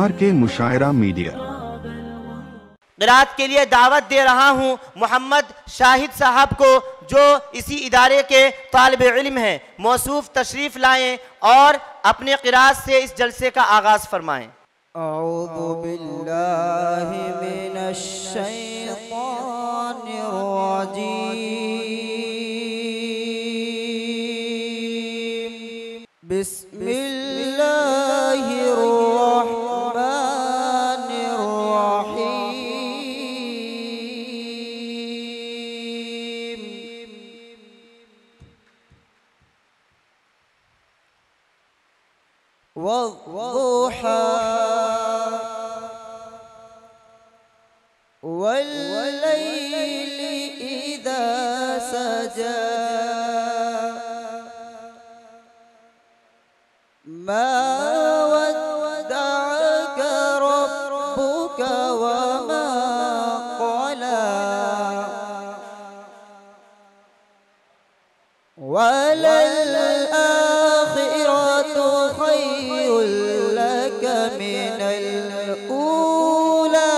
RK मुशायरा media क़िराअत के लिए दावत दे रहा हूँ मोहम्मद शाहिद साहब को, जो इसी इदारे के तालिब इल्म हैं। मौसूफ तशरीफ़ लाएँ और अपने क़िराअत से इस जलसे का आगाज़ फरमाएँ। अऊज़ु बिल्लाहि मिनश शैतानिर रजीम। बिस्मिल्लाहिर रहमानिर रहीम। वद्दुहा वल्लैलि इज़ा सजा मा वद्दअक रब्बुक वमा क़ला वलल आखिरतु खैरुल लक मिनल ऊला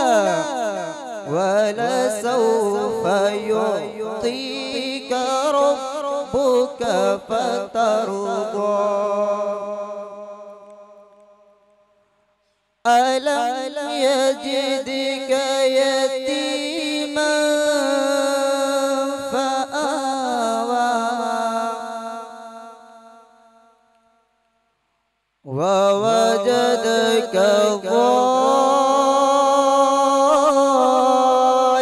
वलसौफ युअतीक रब्बुक फतरदा। अलम यजिदक यतीमन फआवा ववजदक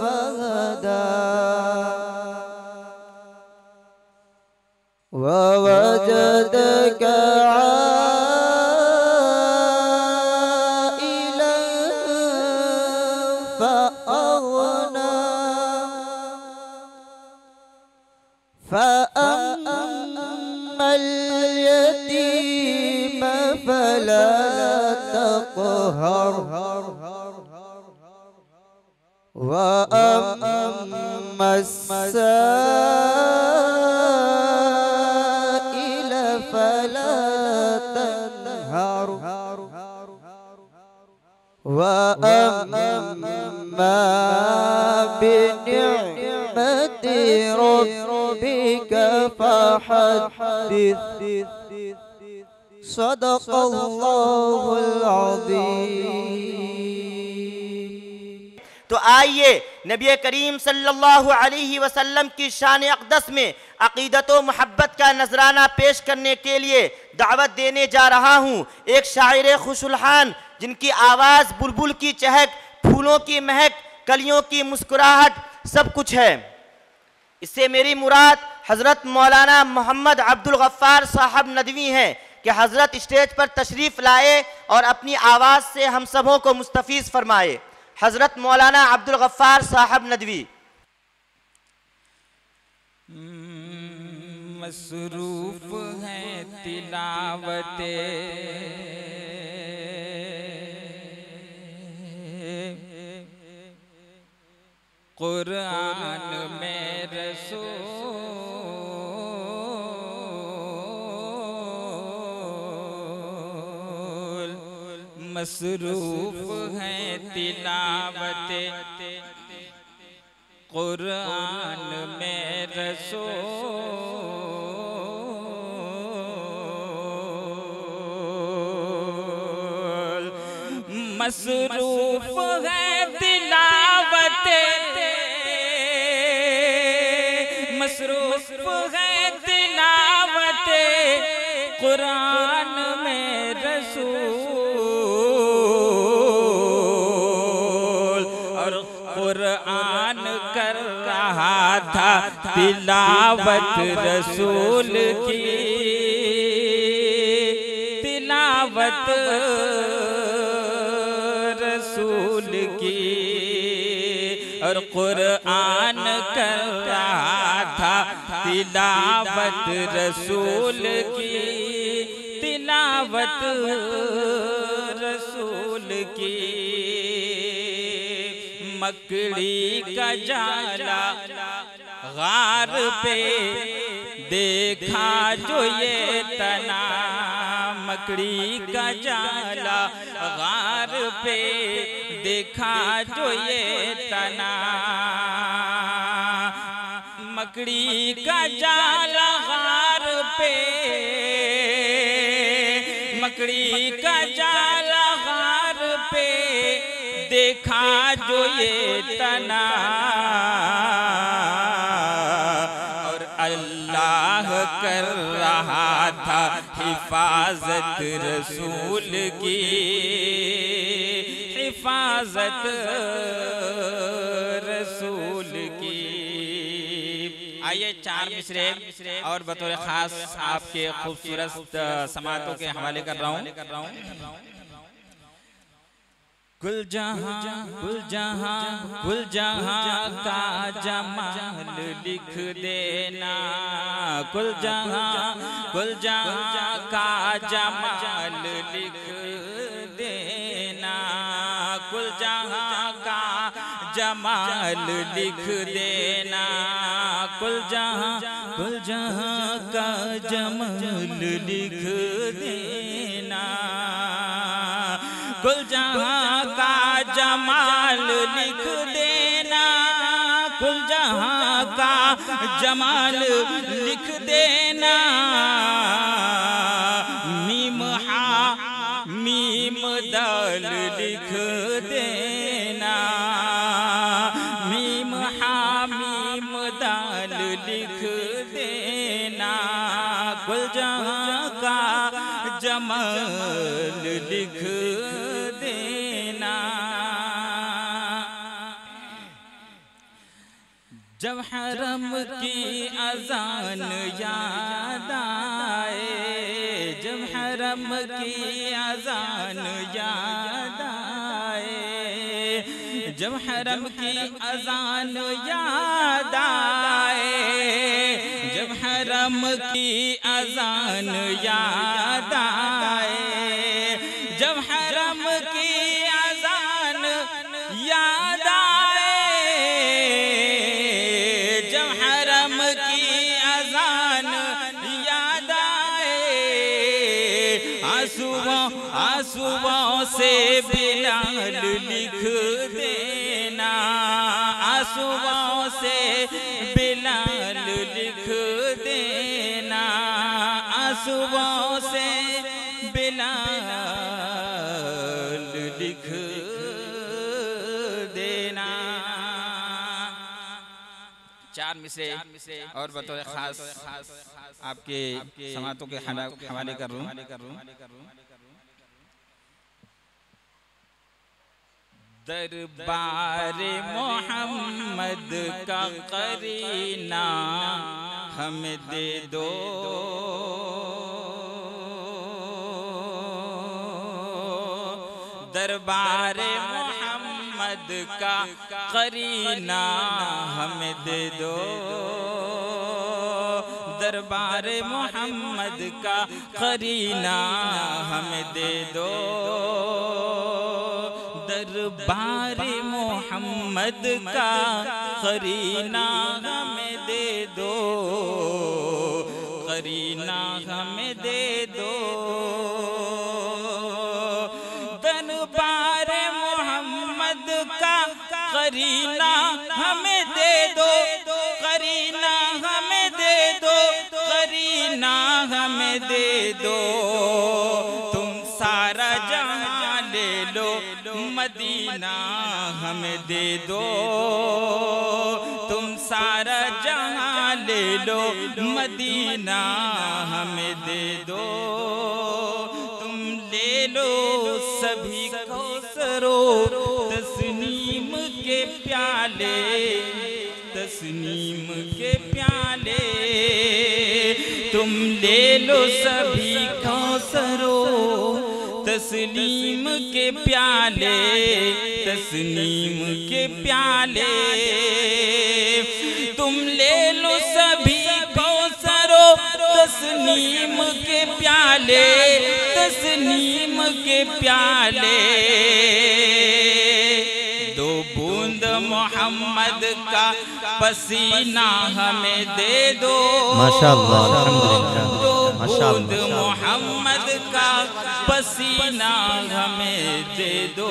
फहदा ववजदक फअगना फअम्मल यतीम फला तक़हर वअम्मस साइल फला तन्हर वअम्मा बिनिअमति रब्बिक फहद्दिस। सदक़ल्लाहुल अज़ीम। तो आइए नबी करीम सल्लल्लाहु अलैहि वसल्लम की शान अक़दस में अक़ीदत व मोहब्बत का नजराना पेश करने के लिए दावत देने जा रहा हूँ। एक शायर खुशुलहान जिनकी आवाज़ बुलबुल की चहक, फूलों की महक, कलियों की मुस्कुराहट सब कुछ है। इससे मेरी मुराद हज़रत मौलाना मोहम्मद अब्दुल गफ़्फ़ार साहब नदवी हैं कि हज़रत स्टेज पर तशरीफ़ लाए और अपनी आवाज़ से हम सबों को मुस्तफ़ीज़ फरमाए। हज़रत मौलाना अब्दुल गफ़्फ़ार साहब नदवी। मसरूफ़ हैं तिलावते कुरान में रसूल। मसरूफ़ हैं तिलावते कुरान में रसूल। मसरूफ़ हैं तिलावते मसरूफ़ है तिलावते कुरान में रसूल। और कुरान कर रहा था तिलावत रसूल की, तिलावत रसूल की। और कुरान कर रहा था तिलावत रसूल की, तिलावत रसूल की। मकड़ी का जाला गार पे देखा जो ये तना, मकड़ी का जाला गार पे देखा जो ये तना, मकड़ी का जाला गार पे, मकड़ी का जाला गार पे देखा जो ये तना, और अल्लाह कर रहा था हिफाजत रसूल की, हिफाजत रसूल की। आइए 4 मिसरे और बतौर खास आपके खूबसूरत समातों के हवाले कर रहा हूँ। कुल जहां कुल जहां कुल जहां का जमाल लिख देना, कुल जहां का जमाल लिख देना, कुल जहां का जमाल लिख देना, कुल जहां का जमाल लिख देना, कुल जहां का जमाल लिख देना, कुल जहां का जमाल लिख देना, मीम हा मीम दाल लिख देना, मीम हा मीम दाल लिख देना, कुल जहां का जमाल लिख देना। जब हरम की अजान याद आए, जब हरम की अजान याद आए, जब हरम की अजान याद आए, जब हरम की अजान याद आए, जब हरम की अजान याद आए, जब हरम की अजान याद आए, आंसुओं से बिलाल लिख देना, आंसुओं से बिलाल लिख देना, आंसुओं से बिलाल लिख देना। 4 मिसरे और बतौर खास आपके समातों के हवाले कर रहा हूँ। दरबार मोहम्मद का करीना हमें दे दो, दरबार मोहम्मद का करीना हमें दे दो, दरबार मोहम्मद का करीना हमें दे दो, दरबार मोहम्मद का करीना हमें दे दो, करीना हमें दे दो, दरबार मोहम्मद का करीना हमें दे दो, करीना हमें दे दो, करीना हमें दे दो, तुम सारा जहां ले लो मदीना हमें दे दो, तुम सारा जहां ले लो मदीना हमें दे दो, तुम ले लो सभी कौसरो तस्नीम के प्याले, तस्नीम के प्याले, तुम ले लो सभी कौसरो तस्नीम के प्याले, तस्नीम के प्याले, तुम ले लो सभी कौसरो तस्नीम के प्याले, तस्नीम के प्याले, दो बूंद मोहम्मद का पसीना हमें दे दो, माशाअल्लाह, अल्हम्दुलिल्लाह, दो माशाअल्लाह। बूंद मोहम्मद का पसीना हमें दे दो।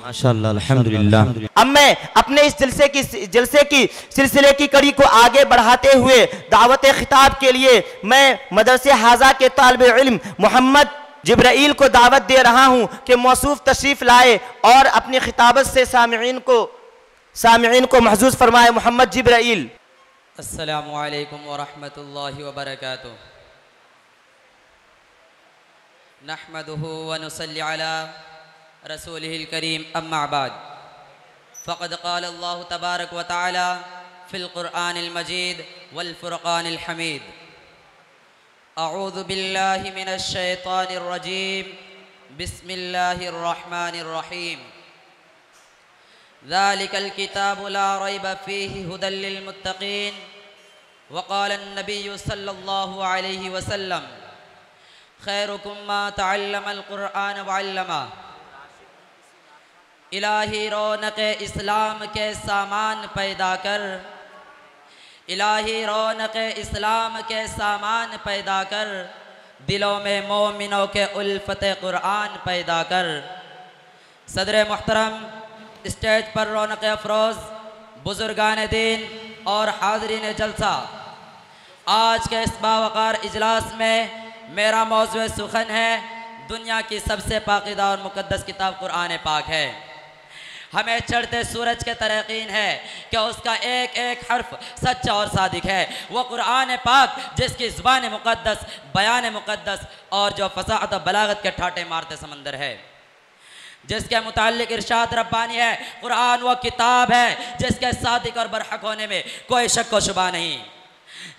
माशाअल्लाह, अल्हम्दुलिल्लाह। अब मैं अपने इस जलसे की सिलसिले की कड़ी को आगे बढ़ाते हुए दावत खिताब के लिए मैं मदरसे हाजा के तालिब इल्म मोहम्मद जिब्राइल को दावत दे रहा हूं कि मौसूफ तशरीफ लाए और अपनी खिताबत से सामिईन को महजूज फरमाए। मोहम्मद जिब्राइल। अस्सलामु अलैकुम व रहमतुल्लाहि व बरकातुहू। नहमदुहु व नुसल्ली अला रसूलिहिल करीम, अम्मा बाद। फ़क़द क़ाल अल्लाहु तबारक व तआला फ़िल क़ुरआनिल मजीद वल फ़ुरक़ानिल हमीद। अऊज़ु बिल्लाहि मिनश शैतानिर रजीम, बिस्मिल्लाहिर रहमानिर रहीम। ज़ालिकल किताबु ला रैब फ़ीहि हुदल लिल मुत्तक़ीन। व क़ाल अन्नबिय्यु सल्लल्लाहु अलैहि वसल्लम खैरुकुम मा तअल्लमल क़ुरआन व अल्लमा। इलाही रौनक इस्लाम के सामान पैदा कर, इलाही रौनक इस्लाम के सामान पैदा कर, दिलों में मोमिनों के उल्फत कुरान पैदा कर। सदर मुहतरम, स्टेज पर रौनक अफरोज़ बुजुर्गान दीन और हाज़रीन जलसा, आज के इस बावकार इजलास में मेरा मौज़ू सुखन है दुनिया की सबसे पाकीदा और मुक़द्दस किताब कुरान पाक है। हमें चढ़ते सूरज के तरह यकीन है कि उसका एक एक हर्फ सच्चा और सादिक है। वो कुरान पाक जिसकी ज़ुबान मुक़द्दस, बयान मुक़द्दस और जो फसाहत और बलागत के ठाटे मारते समंदर है, जिसके मुताल्लिक इरशाद रब्बानी है। कुरान वो किताब है जिसके सादिक और बरहक होने में कोई शक व शुबा नहीं,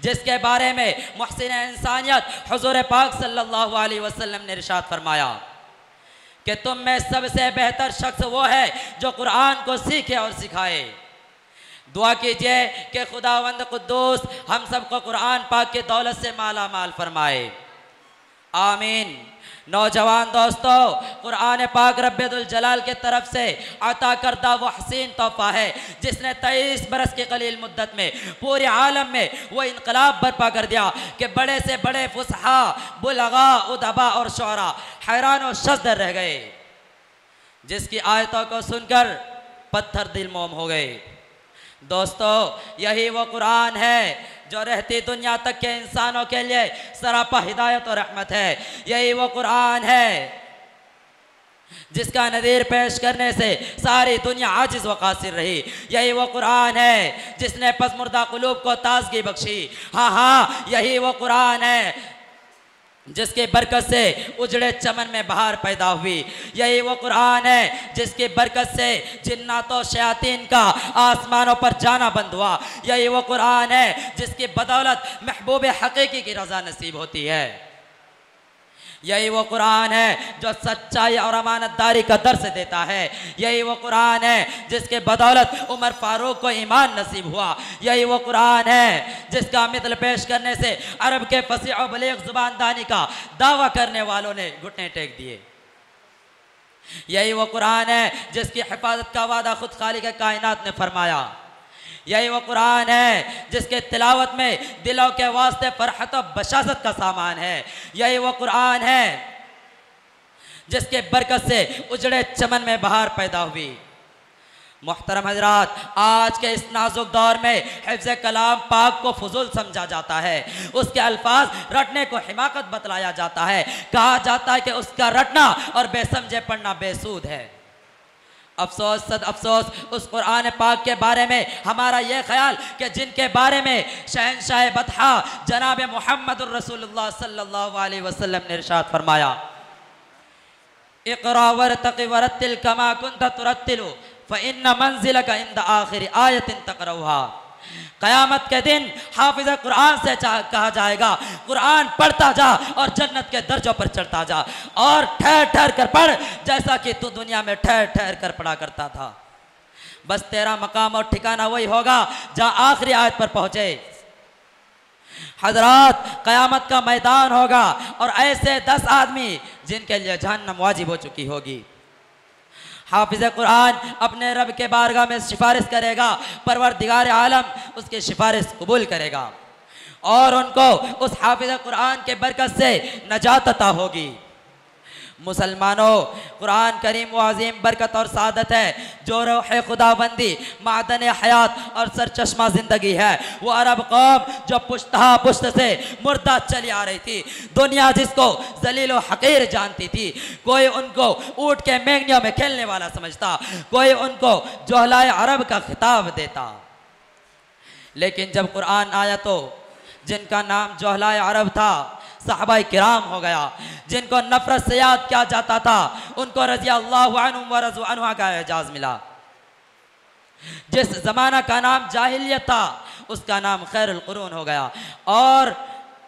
जिसके बारे में मुहसिन इंसानियत हुज़ूर पाक सल्लल्लाहु अलैहि वसल्लम ने इरशाद फरमाया कि तुम में सबसे बेहतर शख्स वो है जो कुरान को सीखे और सिखाए। दुआ कीजिए कि खुदावंद कुद्दूस हम सबको कुरान पाक की दौलत से माला माल फरमाए, आमीन। नौजवान दोस्तों, कुरान पाक रब्बुल जलाल के तरफ से अता करदा वो हसीन तोहफा है जिसने 23 बरस की कलील मुद्दत में पूरे आलम में वो इनकलाब बर्पा कर दिया कि बड़े से बड़े फुसहा, बुलगा, उदबा और शुअरा हैरान और शज़्दर रह गए, जिसकी आयतों को सुनकर पत्थर दिल मोम हो गए। दोस्तों, यही वो कुरान है जो रहती दुनिया तक के इंसानों के लिए सरापा हिदायत और रहमत है। यही वो कुरान है जिसका नज़ीर पेश करने से सारी दुनिया आजिज़ व कासिर रही। यही वो कुरान है जिसने पसमुर्दा कुलूब को ताज़गी बख्शी। हाँ हाँ, यही वो कुरान है जिसकी बरकत से उजड़े चमन में बहार पैदा हुई। यही वो कुरान है जिसकी बरकत से जिन्नातों शयातीन का आसमानों पर जाना बंद हुआ। यही वो कुरान है जिसकी बदौलत महबूब हकीकी की रज़ा नसीब होती है। यही वो कुरान है जो सच्चाई और अमानतदारी का दर्स देता है। यही वो कुरान है जिसके बदौलत उमर फारूक को ईमान नसीब हुआ। यही वो कुरान है जिसका मिसल पेश करने से अरब के फसीह और बलीग ज़ुबानदानी का दावा करने वालों ने घुटने टेक दिए। यही वो कुरान है जिसकी हिफाजत का वादा खुद खालिक कायनात ने फरमाया। यही वो कुरान है जिसके तिलावत में दिलों के वास्ते फरहत और बशासत का सामान है। यही वो कुरान है जिसके बरकत से उजड़े चमन में बहार पैदा हुई। मोहतरम हजरात, आज के इस नाजुक दौर में हिफ्ज़ कलाम पाक को फजूल समझा जाता है, उसके अल्फाज रटने को हिमाकत बतलाया जाता है। कहा जाता है कि उसका रटना और बेसमझे पढ़ना बेसूद है। अफसोस सद अफसोस उस कुरान पाक के बारे में हमारा यह ख्याल कि जिनके बारे में शहनशाह बतहा जनाब मुहम्मदुर रसूलुल्लाह सल्लल्लाहु अलैहि वसल्लम ने इरशाद फरमाया, इक़रा वरतक़ि वरत्तिल कमा कुन्त तुरत्तिलु फ़इन्न मंज़िलका इंद आखिर आयतिन तक़रऊहा। क़यामत के दिन हाफिज़ कुरान से कहा जाएगा, कुरान पढ़ता जा और जन्नत के दर्जों पर चढ़ता जा और ठहर ठहर कर पढ़ जैसा कि तू दुनिया में ठहर ठहर कर पढ़ा करता था। बस तेरा मकाम और ठिकाना वही होगा जहाँ आखिरी आयत पर पहुँचे। हजरात, क़यामत का मैदान होगा और ऐसे 10 आदमी जिनके लिए जहन्नम वाजिब हो चुकी होगी। हाफिज़ कुरान अपने रब के बारगाह में सिफारिश करेगा, परवरदिगार आलम उसकी सिफारिश कबूल करेगा और उनको उस हाफिज़ कुरान के बरकत से नजात अता होगी। मुसलमानों, कुरान करीम व अज़ीम बरकत और सादत है जो रूह खुदाबंदी, मादन हयात और सरचश्मा ज़िंदगी है। वो अरब कौम जो पुश्तहा पुश्त से मुर्दा चली आ रही थी, दुनिया जिसको जलील व हकीर जानती थी, कोई उनको ऊँट के मेंगनियों में खेलने वाला समझता, कोई उनको जोहलाए अरब का खिताब देता। लेकिन जब कुरान आया तो जिनका नाम जोहलाए अरब था सहाबाए किराम हो गया, जिनको नफरत से याद किया जाता था उनको रज़ी अल्लाहु अन्हुम व रज़ू अन्हा का एजाज़ मिला। जिस ज़माना का नाम जाहिलियत था उसका नाम खैरुल कुरून हो गया और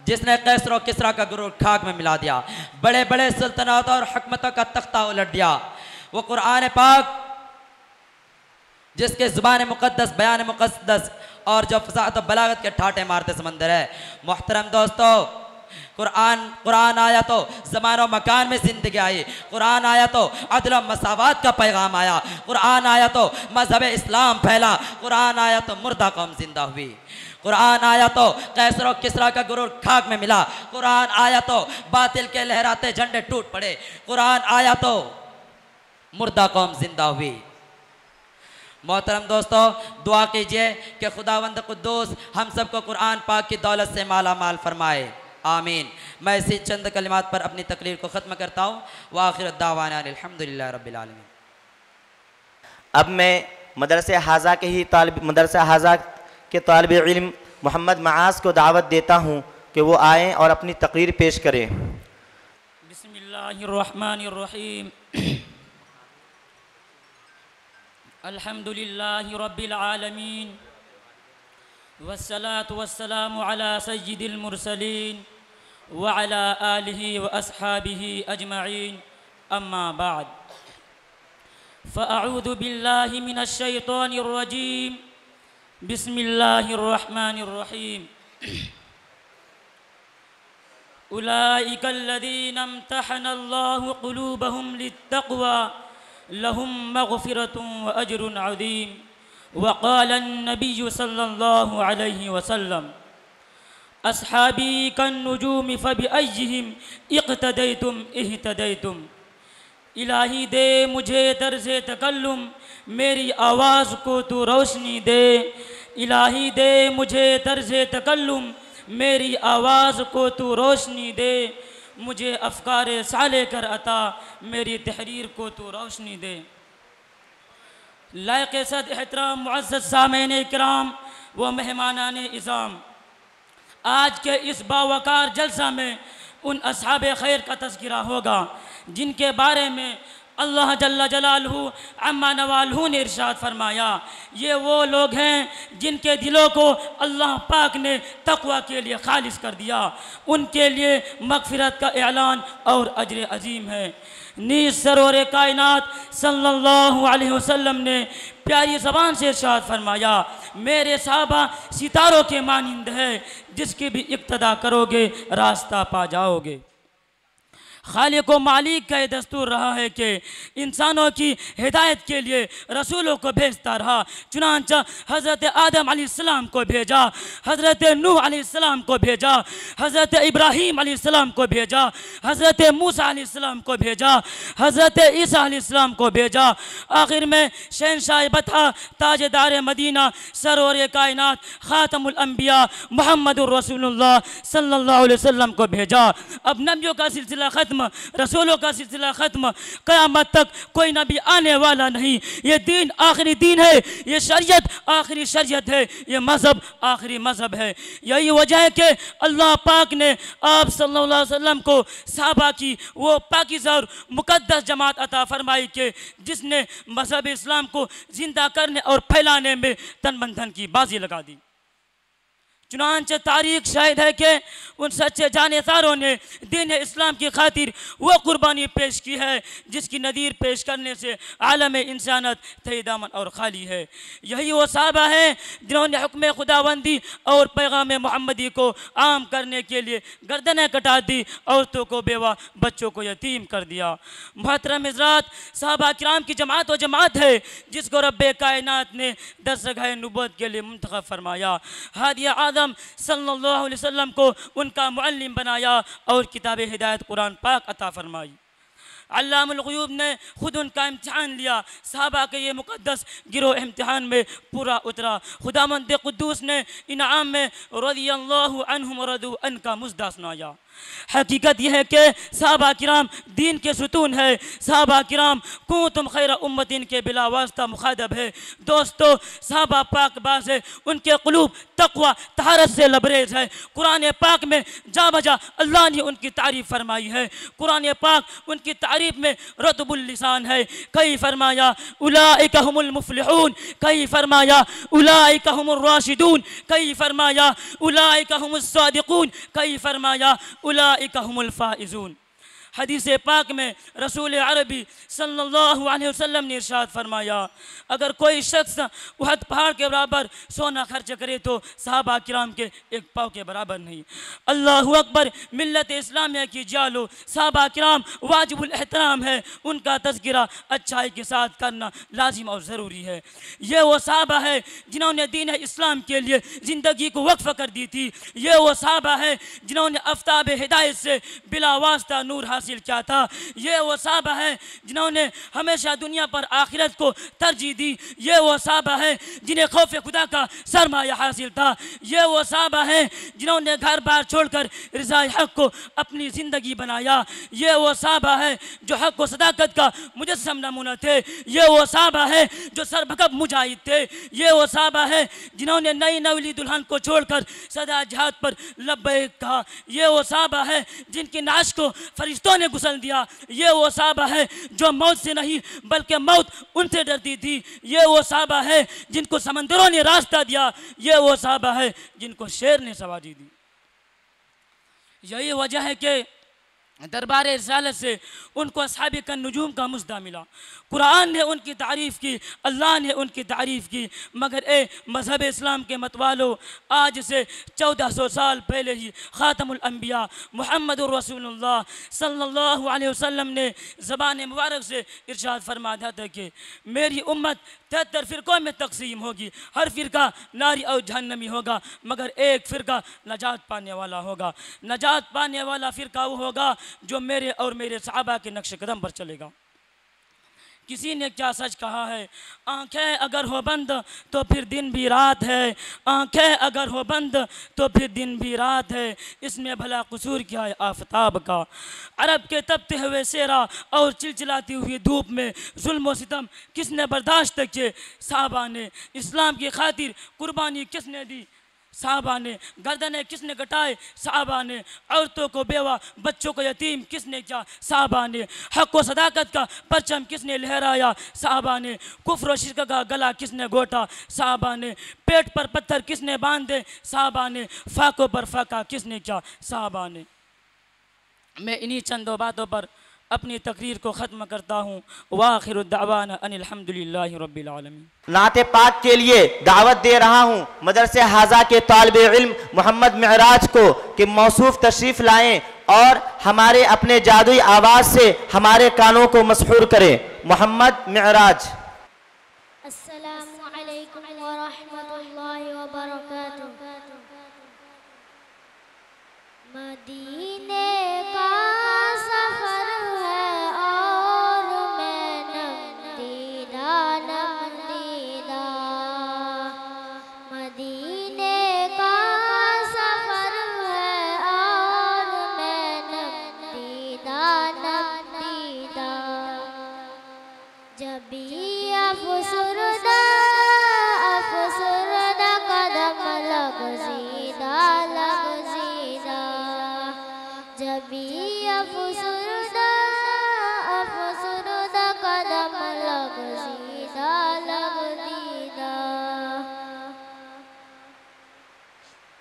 जिसने कैसर और किसरा का गुरूर खाक में मिला दिया, बड़े बड़े सल्तनत और हुकूमतों का तख्ता उलट दिया। वो कुरान पाक जिसके ज़ुबान मुक़द्दस, बयान मुक़द्दस और जो फसाहत और बलागत के ठाटे मारते समंदर है। मोहतरम दोस्तों, कुरान आया तो ज़मान मकान में ज़िंदगी आई, कुरान आया तो अदल व मसावत का पैगाम आया, कुरान आया तो मज़हब इस्लाम फैला, कुरान आया तो मुर्दा कौम जिंदा हुई, कुरान आया तो कैसर और किसरा का गुरूर खाक में मिला, कुरान आया तो बातिल के लहराते झंडे टूट पड़े, कुरान आया तो मुर्दा कौम जिंदा हुई। मोहतरम दोस्तों, दुआ कीजिए कि खुदावंद कुद्दूस हम सबको कुरान पाक की दौलत से माला माल फरमाए, आमीन। मैं इसी चंद कलिमात पर अपनी तकरीर को ख़त्म करता हूँ। व आखिर दावाना अल्हम्दुलिल्लाह रब्बिल आलमीन। अब मैं मदरसा हाजा के तालिब इल्म मोहम्मद मआज़ को दावत देता हूँ कि वो आएँ और अपनी तकरीर पेश करें। बिस्मिल्लाहिर्रहमानिर्रहीम। अल्हम्दुलिल्लाहि रब्बिल आलमीन वस्सलातु वस्सलामु अला सय्यिदिल मुरसलीन व अला आलिहि व अस्हाबिहि अजमईन, अम्मा बाद। फ़अऊज़ु बिल्लाहि मिनश शैतानिर रजीम। बिस्मिल्लाहिर रहमानिर रहीम। उलाइकल्लज़ीना इम्तहनल्लाहु क़ुलूबहुम लित्तक़वा लहुम मग़फ़िरतुन व अज्रुन अज़ीम। वक़ाल अन्नबिय्यु सल्लल्लाहु अलैहि वसल्लम अस्हाबी कन्नुजूमि फ़बिअय्यिहिम इक़्तदैतुम इह्तदैतुम। इलाही दे मुझे तर्ज़े तकल्लुम, मेरी आवाज़ को तू रोशनी दे। इलाही दे मुझे तर्ज़े तकल्लुम, मेरी आवाज़ को तू रोशनी दे। मुझे अफ़कारे साले कर अता, मेरी तहरीर को तू रोशनी दे। लायक़ सद एहतराम मुअज़्ज़ज़ सामीन इकराम व मेहमानान इज़ाम, आज के इस बावकार जलसा में उन अस्हाबे खैर का तज़किरा होगा जिनके बारे में अल्लाह जल्ला जलालहू अम्मा नवालहू ने इरशाद फरमाया, ये वो लोग हैं जिनके दिलों को अल्लाह पाक ने तक़वा के लिए खालिस कर दिया, उनके लिए मग़फ़िरत का ऐलान और अजर अज़ीम है। नीज़ सरोरे कायनात सल्लल्लाहु अलैहि वसल्लम ने प्यारी ज़बान से इरशाद फरमाया, मेरे सहाबा सितारों के मानिंद है, जिसकी भी इक्तदा करोगे रास्ता पा जाओगे। खालिक व मालिक का ये दस्तूर रहा है कि इंसानों की हिदायत के लिए रसूलों को भेजता रहा। चुनांचा हज़रत आदम अलैहिस्सलाम को भेजा, हज़रत नूह अलैहिस्सलाम को भेजा, हज़रत इब्राहीम अलैहिस्सलाम को भेजा, हज़रत मूसा अलैहिस्सलाम को भेजा, हज़रत ईसा अलैहिस्सलाम को भेजा। आखिर में शहंशाह बता ताजदार मदीना सरोरे कायनात ख़ातमुल अंबिया मुहम्मदुर रसूलुल्लाह सल्लल्लाहु अलैहि वसल्लम को भेजा। अब नबियों का सिलसिला ख़त्म, रसूलों का सिलसिला ख़त्म, क़यामत तक कोई नबी आने वाला नहीं। ये दीन आखिरी दीन है, ये शरीयत आखिरी शरीयत है, ये मज़हब आखिरी मज़हब है। यही वजह है कि अल्लाह पाक ने आप सल्लल्लाहु अलैहि वसल्लम को सहाबा की वो पाकीज़ा और मुक़द्दस जमात अता फरमाई कि जिसने मज़हब इस्लाम को ज़िंदा करने और फैलाने में तन मन धन की बाजी लगा दी। चुनांचे तारीख शायद है कि उन सच्चे जानेसारों ने दीन इस्लाम की खातिर वो कुर्बानी पेश की है जिसकी नज़ीर पेश करने से आलम इंसानत तहे दामन और खाली है। यही वो साहबा हैं जिन्होंने हुक्म खुदाबंदी और पैगाम मोहम्मदी को आम करने के लिए गर्दनें कटा दी, औरतों को बेवा, बच्चों को यतीम कर दिया। मोहतरम हज़रात, साहबा किराम की जमात व जमात है जिसको रब्बे कायनात ने दस्तगाह नबूवत के लिए मुंतखब फरमाया। हादिया आदम सल्लल्लाहु अलैहि वसल्लम को उनका मुअल्लिम बनाया और किताब हिदायत कुरान पाक अता फरमाई। अल्लामुल ग़ुयूब ने खुद उनका इम्तिहान लिया। सहाबा के ये मुक़द्दस गिरोह इम्तिहान में पूरा उतरा। खुदावंद क़ुद्दूस ने इनाम में रज़ियल्लाहु अन्हुम व रदू अन का मुज़दा सुनाया। हकीकत यह है कि सहाबा किराम दीन के सुतून है। सहाबा किराम कुंतुम खैर उम्मतिन के बिला वास्ता मुखादब है। दोस्तों, सहाबा पाक बाज़ है, उनके क़ुलूब तक़वा तहारत से लबरेज है। कुरान पाक में जा बजा अल्लाह ने उनकी तारीफ़ फरमाई है। कुरान पाक उनकी तारीफ़ में रतबुल लिसान है। कई फरमाया उलाइका हुमुल मुफ़लिहून, कई फरमाया उलाइका हुमुर राशिदून, कई फरमाया उलाइका हुमुस सादिक़ून, कई फरमाया उलाइका हुमुल फाइज़ून। हदीस पाक में रसूल अरबी सल्लल्लाहु अलैहि वसल्लम ने इरशाद फरमाया, अगर कोई शख्स उहद पहाड़ के बराबर सोना खर्च करे तो सहाबा किराम के एक पाव के बराबर नहीं। अल्लाहु अकबर। मिल्लत इस्लामिया की जालो सहाबा किराम वाजिबुल एहतराम है। उनका तज़किरा अच्छाई के साथ करना लाजिम और ज़रूरी है। ये वो सहाबा है जिन्होंने दीन इस्लाम के लिए ज़िंदगी को वक्फ़ कर दी थी। ये वो सहाबा है जिन्होंने आफ्ताब हिदायत से बिला वास्ता नूर हासिल किया था। ये वो सहाबा है जिन्होंने हमेशा दुनिया पर आखिरत को तरजीह दी। ये वो सहाबा है जिन्हें खौफ खुदा का सरमाया हासिल था। ये वो सहाबा है जिन्होंने घर बार छोड़कर रिज़ाए हक़ को अपनी ज़िंदगी बनाया। ये वो सहाबा है जो हक़ व सदाकत का मुजस्सम नमूना थे। ये वो सहाबा है जो सरबकब मुजाहिद थे। ये वो सहाबा है जिन्होंने नई नवली दुल्हन को छोड़कर सदा जहाद पर लब्बैक कहा। ये वो सहाबा है जिनकी नाश को फरिश्तों ने गुसल दिया। ये वो सहाबा है जो मौत से नहीं बल्कि मौत उनसे डरती थी। ये वो सहाबा है जिनको समंदरों ने रास्ता दिया। ये वो सहाबा है जिनको शेर ने सवारी दी। यही वजह है कि दरबार रिसालत से उनको अस्हाबे कन नुजूम का मुस्दा मिला। कुरान ने उनकी तारीफ़ की, अल्लाह ने उनकी तारीफ़ की। मगर ए मज़हब इस्लाम के मतवालो, आज से 1400 साल पहले ही ख़ातमुल अंबिया मुहम्मदुर रसूलुल्लाह सल्लल्लाहु अलैहि वसल्लम ने ज़बान मुबारक से इरशाद फरमा दिया था कि मेरी उम्मत 73 फ़िरक़ों में तक़सीम होगी। हर फ़िरका नारी और जहन्नमी होगा, मगर एक फ़िरका नजात पाने वाला होगा। नजात पाने वाला फ़िरका वो होगा जो मेरे और मेरे सहाबा के नक्श कदम पर चलेगा। किसी ने क्या सच कहा है, आंखें अगर हो बंद तो फिर दिन भी रात है। आंखें अगर हो बंद तो फिर दिन भी रात है। इसमें भला कसूर क्या है आफताब का। अरब के तपते हुए सेरा और चिलचिलाती हुई धूप में जुल्म व सितम किसने बर्दाश्त किए? साहबा ने। इस्लाम की खातिर कुर्बानी किसने दी? साहबा ने। गर्दनें किसने कटाए? साहबा ने। औरतों को बेवा, बच्चों को यतीम किसने किया? साहबा ने। हक़ व सदाकत का परचम किसने लहराया? साहबा ने। कुफ्र व शिर्क का गला किसने घोटा? साहबा ने। पेट पर पत्थर किसने बांधे? साहबा ने। फाकों पर फाका किसने किया? साहबा ने। मैं इन्हीं चंदों बातों पर अपनी तकरीर को ख़त्म करता हूँ। वाखिरु दावाना अनिल हम्दुलिल्लाहि रब्बिल आलमीन। नाते पाक के लिए दावत दे रहा हूँ मदरसे हाजा के तालिबे इल्म मोहम्मद मिराज को कि मौसूफ तशरीफ़ लाएँ और हमारे अपने जादुई आवाज़ से हमारे कानों को मसहूर करें। मोहम्मद मिराज। अस्सलामु अलैकुम व रहमतुल्लाहि व बरकातुहू। मदीने का सफर है और मैं नमदीदा नमदीदा। मदीने का सफर है और मैं नमदीदा नमदीदा। जब भी अफसरदा कदम लग ज़ीदा लग ज़ीदा।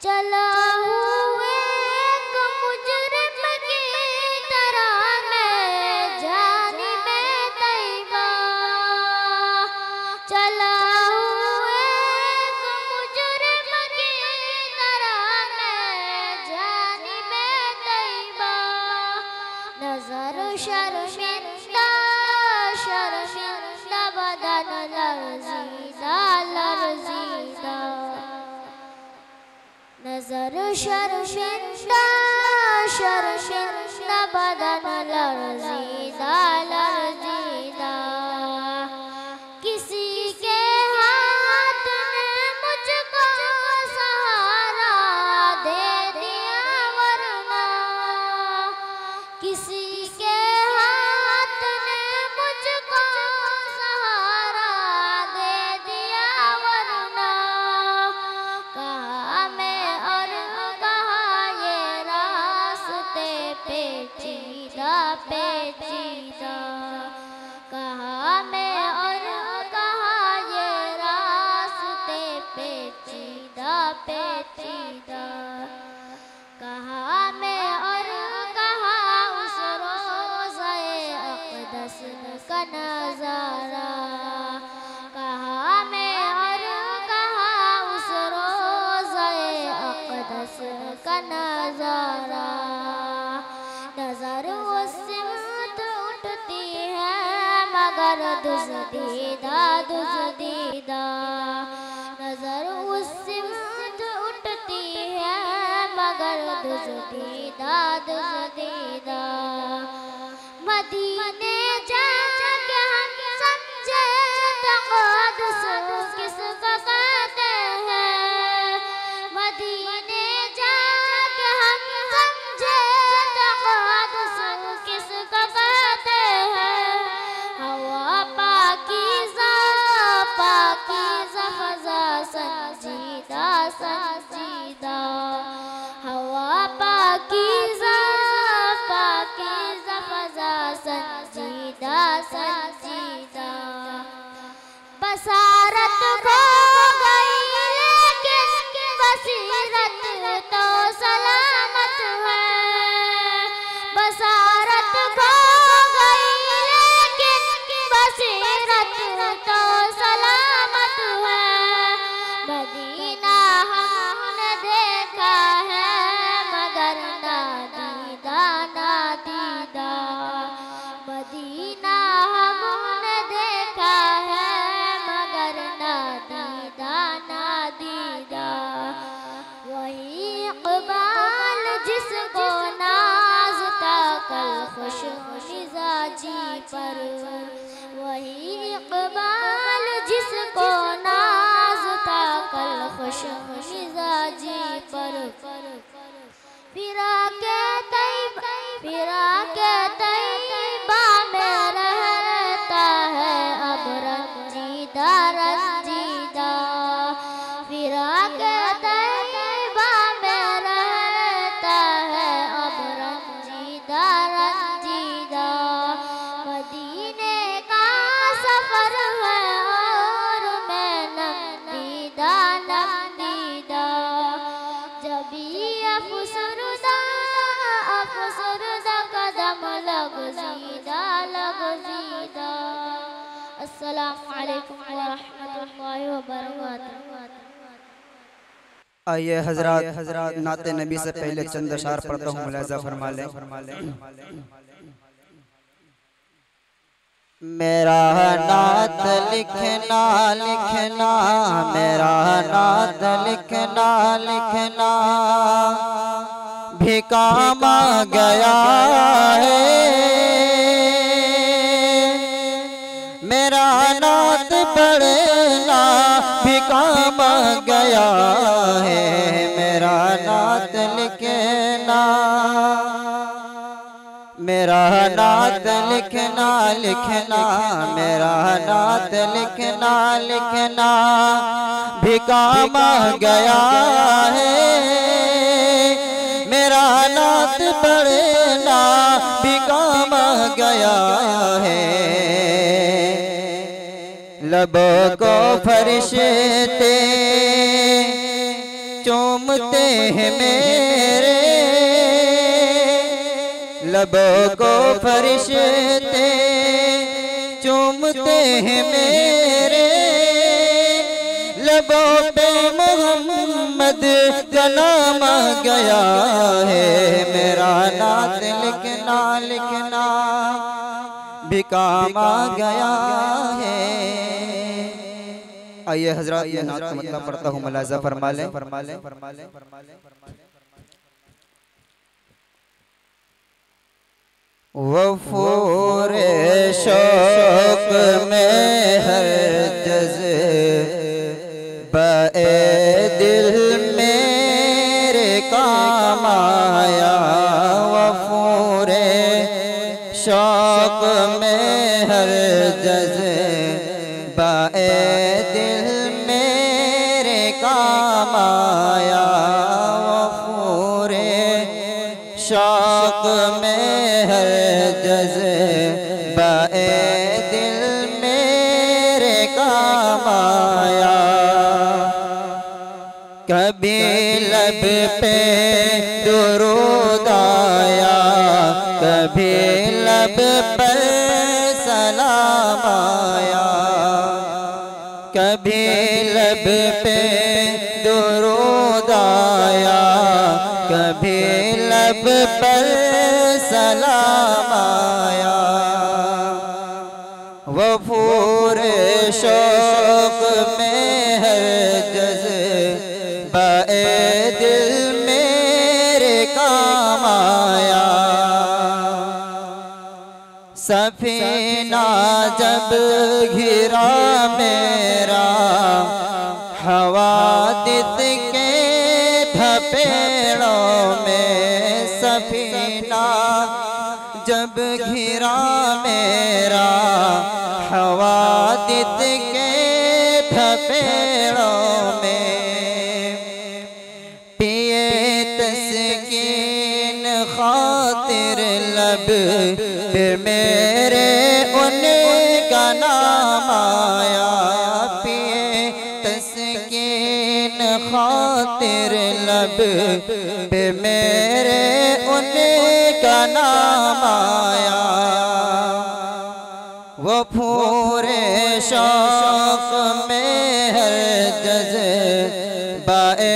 चला हुए एक मुजरिम की तरह मैं जानिबे तैयबा, चला हुए एक मुजरिम की तरह मैं जानिबे तैयबा। नजर शर्मिंदा शर्मिंदा बदन लर्जीदा लर्जीदा, नजर शर्मिंदा शर्मिंदा बदन लर्जीदा लर्जीदा। किसी के हाथ ने मुझको सहारा दे दिया वरना, किसी के हाथ ने मुझको सहारा दे दिया वरना। कहा मैं और कहा ये रास्ते पेचीदा पेचीदा, कहा मैं और कहा ये रास्ते पेचीदा पेचीदा, कहा मैं और कहा उस रोज़े अक़दस का नज़ारा, कहा मैं और कहा उस रोज़े अक़दस का नज़ारा। नज़र उस सिमत उठती है मगर दुज़दीदा दुज़दीदा, नज़र उस सिमत उठती है मगर दुज़दीदा दुज़दीदा। मदीने जाके हम समझे तक़द्दुस किसको कहते हैं, मदीने जाके हम समझे तक़द्दुस किसको कहते हैं। हवा पाकीज़ा पाकीज़ा फ़ज़ा संजीदा संजीदा, हवा पाकीज़ा पाकीज़ा फ़ज़ा संजीदा संजीदा। बसारत खो गई लेकिन बसीरत तो सलामत है, बसारत खो गई लेकिन बसीरत तो सलामत है। मदीना हमने देखा है मगर ना दीदा ना दीदा, मदीना हमने देखा है मगर ना दीदा ना दीदा। वही इक़बाल जिसको नाज़ता कल खुश मिजाजी पर, वही इक़बाल जिसको नाज़ता कल खुश मिजाजी पर। फिराके तैयबा में रहता है अब रंजीदा रंजीदा, फिराके तैयबा में रहता है अब रंजीदा रंजीदा। मदीने का सफर है और मैं नमदीदा नमदीदा, जबी अफसरदा अफसरदा कदम लगज़ीदा लगज़ीदा। अस्सलामु अलैकुम व रहमतुल्लाहि व बरकातुहू। आइए हजरात नाते नबी से पहले चंद अशार पढ़ता हूँ, मुलाज़ा फरमा लें। मेरा नात लिखना लिखना, मेरा नात लिखना लिखना भी काम आ गया है। मेरा नात पढ़ना भी काम आ गया है। मेरा नात लिखना, मेरा नात लिखना लिखना, मेरा नात लिखना लिखना भी काम आ गया है। मेरा नात पढ़ना भी काम आ गया है। लबों को फरिश्ते चूमते हैं मेरे लबों को फरिश्ते, चूमते हैं मेरे लबों पे मोहम्मद का नाम आ गया है। मेरा नात लिखना लिखना भी काम आ गया है। आइए हजरत ये नात का मतलब पढ़ता हूँ, मुलाजा फरमा लें। वफूरे शौक में हर जज़्बे दिल मेरे काम आया। वफूरे शौक में हर जज़्बे दिल मेरे काम आया। वफूरे शौक में हर जज़्बे दिल मेरे काम आया। कभी लब पे दुरूद आया, कभी लब पर सलाम आया। कभी लब पे दुरूद आया, कभी लब पर सलाम आया। वफूरे शौक में हर जज़्बे दिल मेरे काम आया। सफीना जब घिरा मेरा हवादित के धपेड़ों में, सफीना जब घिरा मेरा हवादित के धपेड़ों में, पिए तस्कीन खातिर लब पे मेरे उनका नाम आया। पिए तस्कीन खातिर लब पे मेरे उनका नाम आया। वफूरे शौक में हर जज़्बे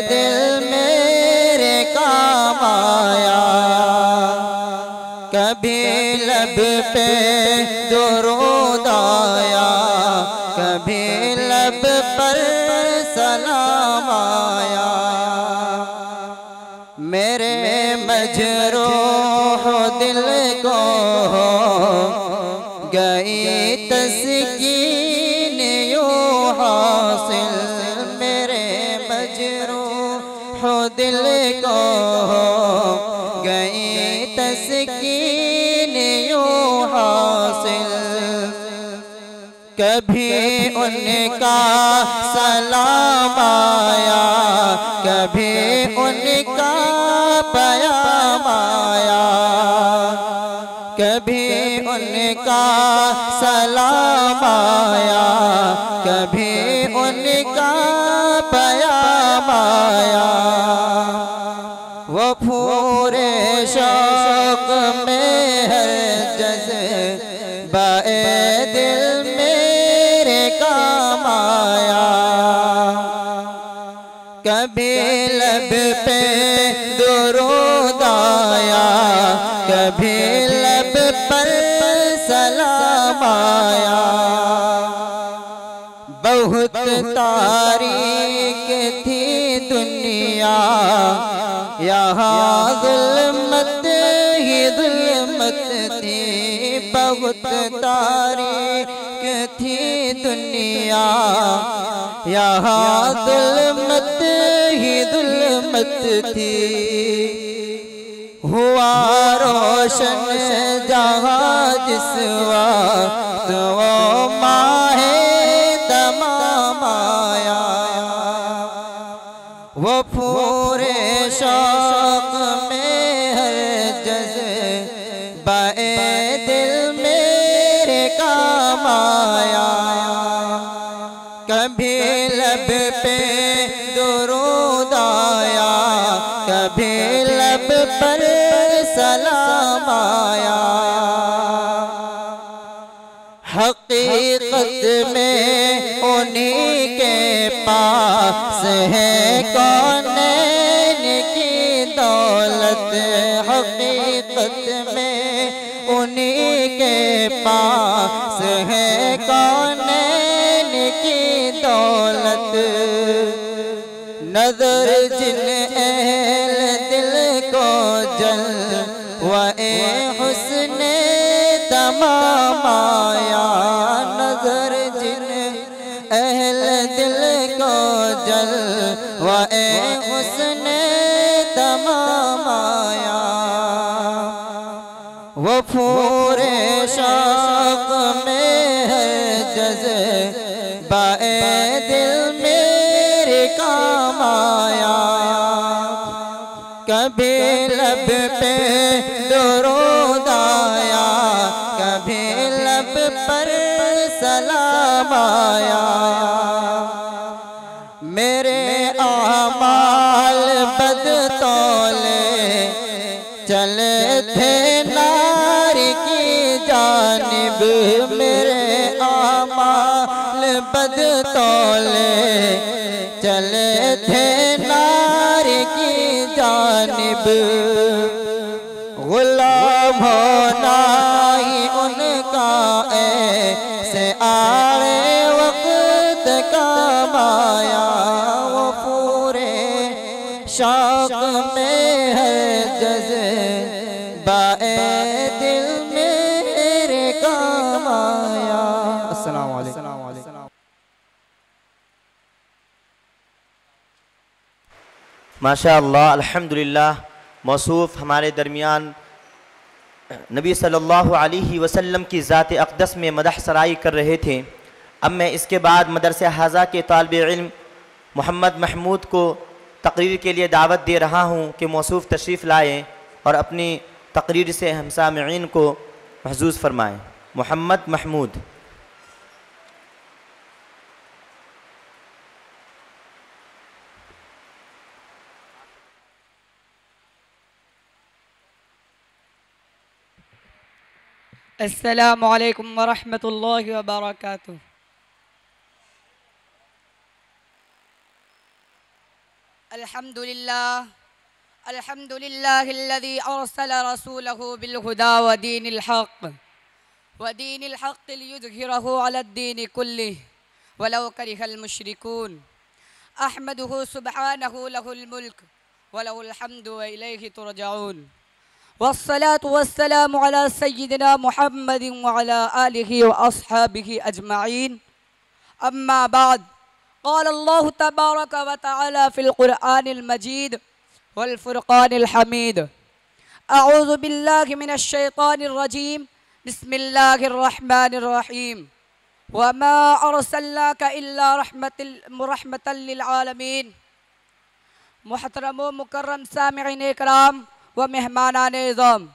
दिल मेरे काम आया। कभी लब पे दुरूद आया, कभी लब पर सलाम आया। मेरे मजरूह दिल को गई तस्कीन यूं हासिल। मेरे मजरूह दिल को गई तस्कीन यूं हासिल। कभी उनका सलाम आया, कभी उनका प्याम आया। कभी उनका सलाम आया, कभी उनका प्याम आया। वफूरे शौक में हर जज़्बे दिल मेरे काम आया। कभी लब पे दुरूद आया, कभी लब पर सलाम आया। बहुत तारीक थी दुनिया, यहाँ ज़ुल्मत ही ज़ुल्मत थी। बहुत तारीक थी दुनिया, यहाँ ज़ुल्मत ही ज़ुल्मत थी। हुआ रोशन जहाँ जिस वक्त वो माहे तमाम आया। वो पूरे शौक में हर जज़्बे दिल मेरे काम आया। कभी लब पे दुरूद है कौनैन की दौलत, हकीकत में उन्हीं के पास है कौनैन की दौलत। नजर जिन अहल दिल को जलवाए हुस्ने तमाम आया, नजर जिन अहल दिल को जलवाए हुस्ने तमाम आया। वो पूरे शौक में है जज़्बाए दिल मेरे काम आया। कभी लब पे दुरूद आया, कभी लब पर सलाम आया। मेरे आमाल बदतौले चले थे नार की जानिब, मेरे आमाल बदतौले चले थे नार की जानिब। गुलाम होना ही उनका ऐसे आए वक्त काम आया। वो पूरे शौक में है जज़्बाए दिल मेरे काम आया। अस्सलाम वालेकुम। माशा अल्लाह, अल्हम्दुलिल्लाह। मौसूफ़ हमारे दरमियान नबी सल्लल्लाहु अलैहि वसल्लम की ज़ात अक़दस में मदह सराई कर रहे थे। अब मैं इसके बाद मदरसे हाज़ा के तालिब इल्म मोहम्मद महमूद को तकरीर के लिए दावत दे रहा हूँ कि मौसूफ़ तशरीफ़ लाएँ और अपनी तकरीर से हम सामिईन को महज़ूज़ फरमाएँ। मोहम्मद महमूद। अस्सलामु अलैकुम वरहमतुल्लाहि वबरकातुहू। अल्हम्दुलिल्लाहिल्लज़ी अरसल रसूलहू बिलहुदा व दीनिल हक़ लियुज़हिरहू अलद्दीनि कुल्लिहि वलौ करिहल मुशरिकून। अहमदुहू सुब्हानहू लहुल मुल्क व लहुल हम्दु व इलैहि तुरजऊन। वस्सलातु वस्सलामु अला सय्यिदिना मुहम्मदिन व अला आलिहि व अस्हाबिहि अजमाइन। अम्मा बाद, क़ाल अल्लाहु तबारक व तआला फ़िल क़ुरआनिल मजीद वल फ़ुरक़ानिल हमीद। अऊज़ु बिल्लाहि मिनश शैतानिर रजीम। बिस्मिल्लाहिर रहमानिर रहीम। व मा अरसलनाका इल्ला रहमतल लिल आलमीन। मुहतरम व मुकर्रम सामिईन इकराम व मेहमानान इज़्ज़ाम,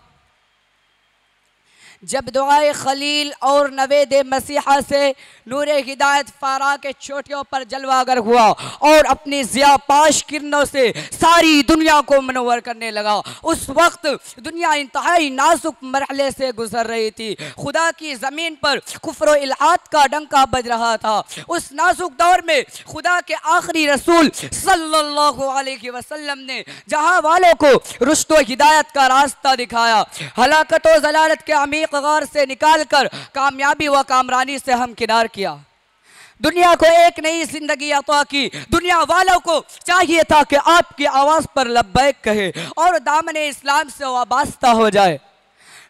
जब दुआए खलील और नवेद मसीहा से नूर हिदायत फारा के चोटियों पर जलवागर हुआ और अपनी ज़िया पाश किरणों से सारी दुनिया को मनव्वर करने लगा, उस वक्त दुनिया इंतहाई नाजुक मरहले से गुजर रही थी। खुदा की ज़मीन पर कुफ्र व इल्हाद का डंका बज रहा था। उस नाजुक दौर में खुदा के आखिरी रसूल सल्लल्लाहु अलैहि वसल्लम ने जहाँ वालों को रुश्द व हिदायत का रास्ता दिखाया, हलाकत व ज़लालत के अमीर ग़ार से निकालकर कामयाबी व कामरानी से हमकिनार किया। दुनिया को एक नई जिंदगी अता की। दुनिया वालों को चाहिए था कि आपकी आवाज़ पर लब्बैक कहे और दामने इस्लाम से वाबस्ता हो जाए,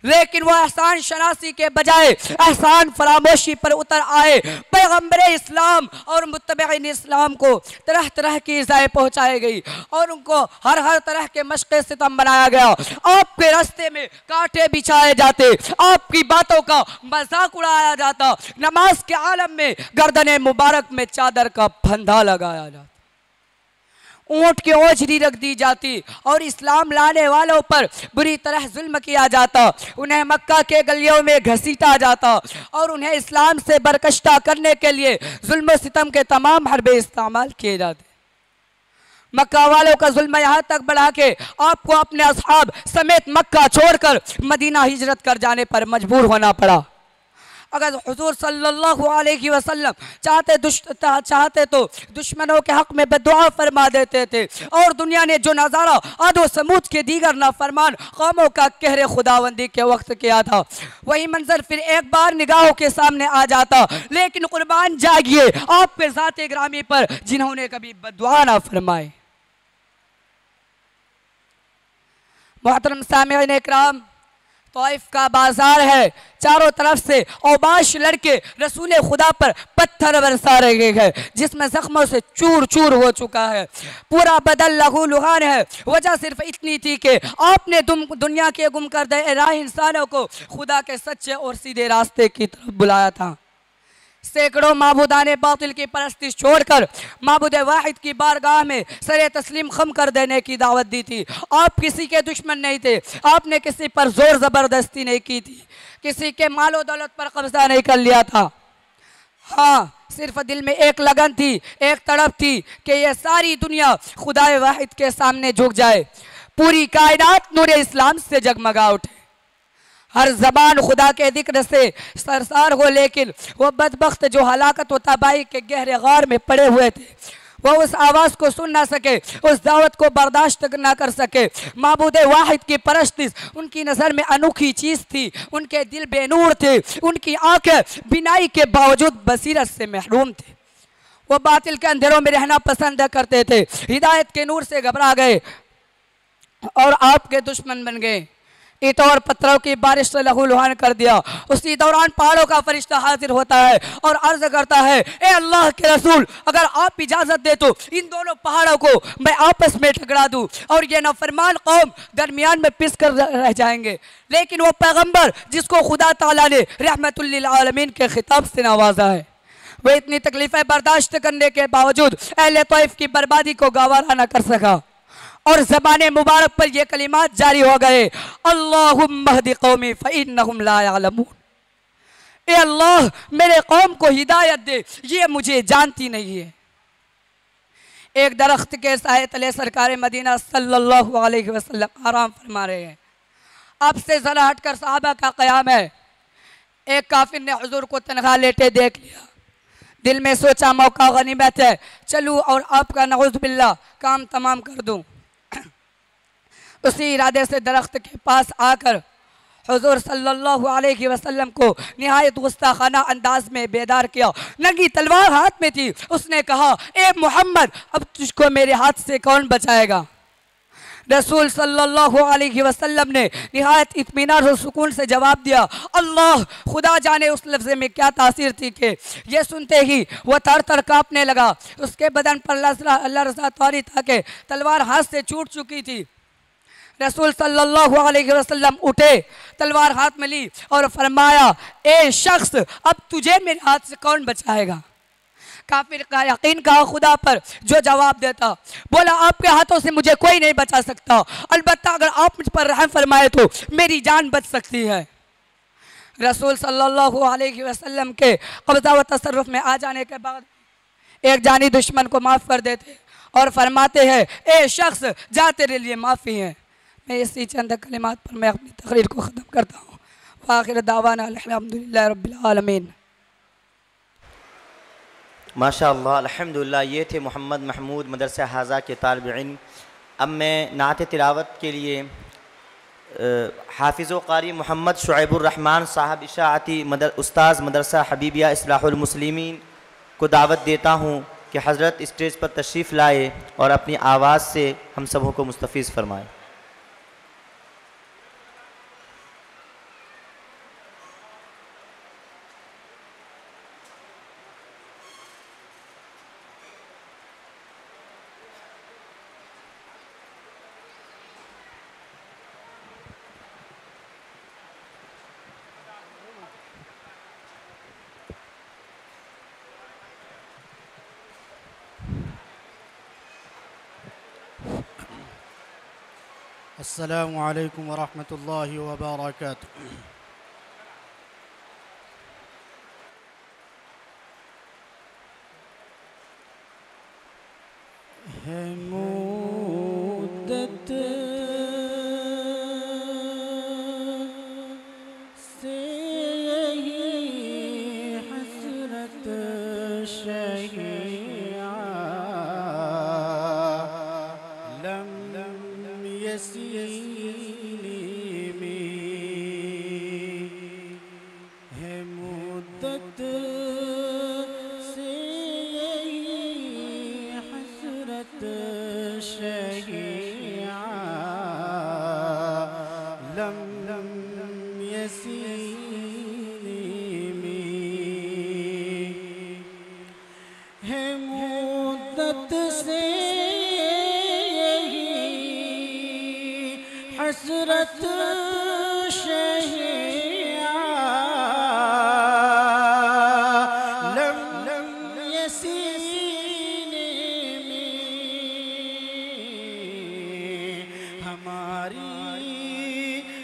लेकिन वह एहसान शनासी के बजाय एहसान फरामोशी पर उतर आए। पैगम्बर इस्लाम और मुत्तबईन इस्लाम को तरह तरह की इज़ाएं पहुँचाई गई और उनको हर हर तरह के मशक़े सितम बनाया गया। आपके रास्ते में कांटे बिछाए जाते, आपकी बातों का मजाक उड़ाया जाता, नमाज के आलम में गर्दन मुबारक में चादर का फंदा लगाया जाता, ऊँट की ओझरी रख दी जाती और इस्लाम लाने वालों पर बुरी तरह जुल्म किया जाता। उन्हें मक्का के गलियों में घसीटा जाता और उन्हें इस्लाम से बरकश्ता करने के लिए जुल्म सितम के तमाम हरबे इस्तेमाल किए जाते। मक्का वालों का जुल्म यहाँ तक बढ़ा के आपको अपने असहाब समेत मक्का छोड़कर मदीना हिजरत कर जाने पर मजबूर होना पड़ा। अगर हुजूर सल्लल्लाहु अलैहि वसल्लम चाहते तो दुश्मनों के हक में बद्दुआ फरमा देते थे। और दुनिया ने जो नज़ारा आदो समूद के दीगर नाफरमान कौमों का कहरे खुदावंदी के वक्त किया था, वही मंजर फिर एक बार निगाहों के सामने आ जाता। लेकिन कुर्बान जागिए आपके ज़ाते ग्रामी पर जिन्होंने कभी बद्दुआ ना फरमाए। मोहतरम सामिईन इकराम, तौइफ का बाजार है, चारों तरफ से औबाश लड़के रसूल खुदा पर पत्थर बरसा रहे हैं, जिसमें जख्मों से चूर चूर हो चुका है, पूरा बदन लहू लुहान है। वजह सिर्फ इतनी थी कि आपने दुनिया के गुम कर दे राह इंसानों को खुदा के सच्चे और सीधे रास्ते की तरफ बुलाया था। सैकड़ों माबूदाने बातिल की परस्तिश छोड़कर माबूद वाहिद की बारगाह में सरे तस्लीम खम कर देने की दावत दी थी। आप किसी के दुश्मन नहीं थे, आपने किसी पर जोर ज़बरदस्ती नहीं की थी, किसी के मालो दौलत पर कब्जा नहीं कर लिया था। हाँ, सिर्फ दिल में एक लगन थी, एक तड़प थी कि यह सारी दुनिया खुदाए वाहिद के सामने झुक जाए, पूरी कायनात नूरे इस्लाम से जगमगा उठे, हर जबान खुदा के जिक्र से सरसार हो। लेकिन वो बदबख्त जो हलाकत व तबाही के गहरे गार में पड़े हुए थे, वो उस आवाज़ को सुन ना सके, उस दावत को बर्दाश्त ना कर सके। माबूद वाहिद की परस्तिश उनकी नज़र में अनोखी चीज़ थी, उनके दिल बेनूर थे, उनकी आंखें बिनाई के बावजूद बसीरत से महरूम थे। वो बातिल के अंधेरों में रहना पसंद करते थे, हिदायत के नूर से घबरा गए और आपके दुश्मन बन गए। ईंटों और पत्थरों की बारिश से लहू लुहान कर दिया। उसी दौरान पहाड़ों का फरिश्ता हाजिर होता है और अर्ज करता है, ए अल्लाह के रसूल, अगर आप इजाज़त दे तो इन दोनों पहाड़ों को मैं आपस में टकरा दूं और ये नाफरमान कौम दरमियान में पिस कर रह जाएंगे। लेकिन वो पैगंबर जिसको खुदा ताला ने रहमतुल लिल आलमीन के खिताब से नवाजा है, वह इतनी तकलीफ़ें बर्दाश्त करने के बावजूद अहले तौइफ की बर्बादी को गवारा न कर सका और ज़बाने मुबारक पर यह कलिमात जारी हो गए, अल्लाहुम्मा हदी कौमी फ़इन्नहुम ला यअलमून। ए अल्लाह, मेरे कौम को हिदायत दे, ये मुझे जानती नहीं है। एक दरख्त के साए तले सरकार मदीना सल्लल्लाहु अलैहि वसल्लम आराम फरमा रहे हैं। आपसे ज़रा हटकर सहाबा का क़याम है। एक काफिर ने हुजूर को तनहा लेटे देख लिया, दिल में सोचा मौका गनीमत है, चलूँ और आपका नऊज़ बिल्लाह काम तमाम कर दूँ। उसी इरादे से दरख्त के पास आकर हुजूर सल्लल्लाहु अलैहि वसल्लम को निहायत गुस्ताखाना अंदाज में बेदार किया। नंगी तलवार हाथ में थी। उसने कहा, ए मोहम्मद, अब तुझको मेरे हाथ से कौन बचाएगा? रसूल सल्लल्लाहु अलैहि वसल्लम ने निहायत इत्मीनान और सुकून से जवाब दिया, अल्लाह, खुदा जाने उस लफ्ज़ में क्या तासीर थी कि ये सुनते ही वह तर तर काँपने लगा। उसके बदन पर अल्लाह रज़ा तौरी था कि तलवार हाथ से छूट चुकी थी। रसूल सल्लल्लाहु अलैहि वसल्लम उठे, तलवार हाथ में ली और फरमाया, ए शख्स, अब तुझे मेरे हाथ से कौन बचाएगा? काफिर का यकीन कहा खुदा पर जो जवाब देता, बोला, आपके हाथों से मुझे कोई नहीं बचा सकता, अलबत्ता अगर आप मुझ पर रहम फरमाए तो मेरी जान बच सकती है। रसूल सल्लल्लाहु अलैहि वसल्लम के कब्ज़ा व तसर्रुफ में आ जाने के बाद एक जानी दुश्मन को माफ़ कर देते और फरमाते हैं, ए शख्स, जा, तेरे लिए माफ़ी है। मैं इसी चंद कलिमात पर मैं अपनी तकरीर को ख़त्म करता हूँ। वाखिर दावाना अल्हम्दुलिल्लाह रब्बिल आलमीन। माशाअल्लाह, अल्हम्दुलिल्लाह। ये थे मोहम्मद महमूद मदरसा हाजा के तालिब इल्म। अब मैं नात तिलावत के लिए हाफिज़ व क़ारी मोहम्मद शुएबुर रहमान साहब इशाअती उस्ताज़ मदरसा हबीबिया इस्लाहुल मुस्लिमीन को दावत देता हूँ कि हज़रत स्टेज पर तशरीफ़ लाए और अपनी आवाज़ से हम सबों को मुस्तफ़ीज़ फरमाएँ। अस्सलामु अलैकुम वरहमतुल्लाहि वबरकातुहू। है मुद्दत से यही यसीनी में है मुद्दत से यही हसरत शहीआ लम यसीनी में है मुद्दत से हसरत शहीआ लम यसीने में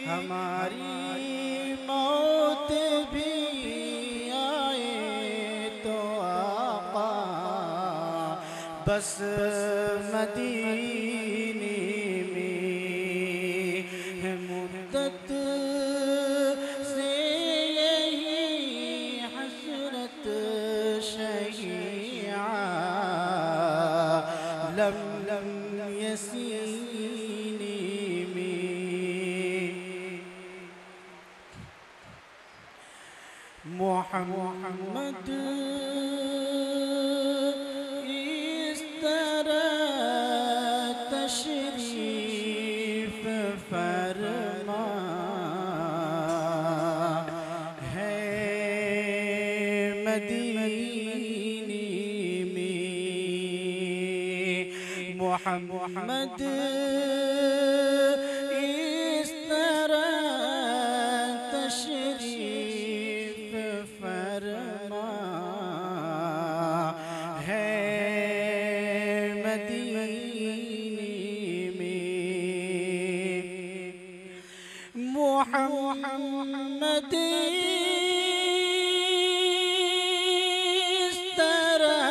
हमारी मौत भी आए तो आका बस मदीने मुद्दत से यही हसरत शहीआ लम यसीनी में मोहम्मद इस तरह तशरीफ फरमा है मदीने में मोहम्मद इस तरह तशरीफ फरमा है मोहम्मद इस तरह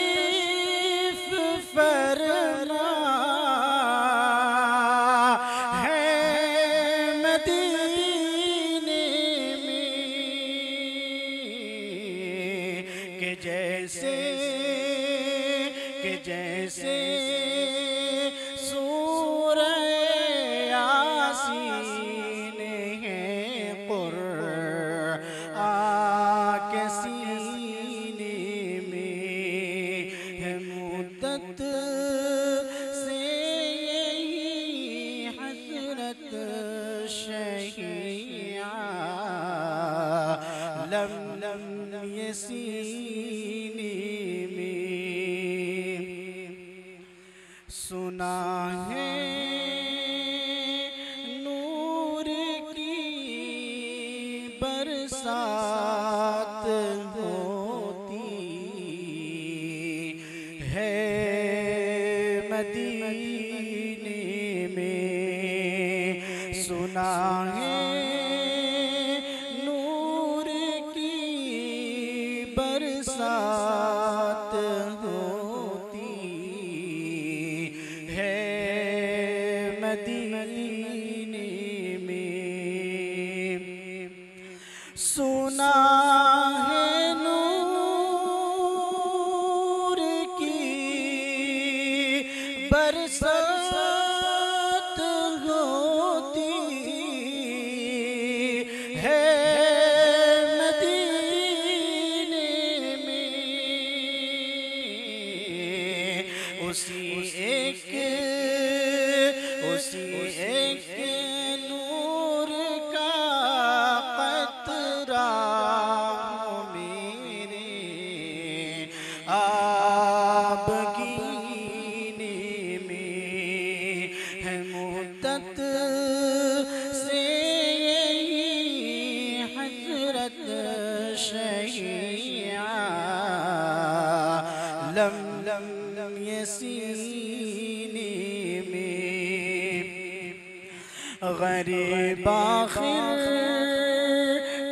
तशरीफ फरमा है मदीने में के जैसे सीने में सुना है नूर की बरसात होती है मदीने में सुना है बरसात होती है मदीने में सुना है नूर की बरसात होती है उसी एक नूर का कतरा मेरे आबगीने में है मुद्दत से यही हजरत शहीआ लम यसीने में गरीब आखिर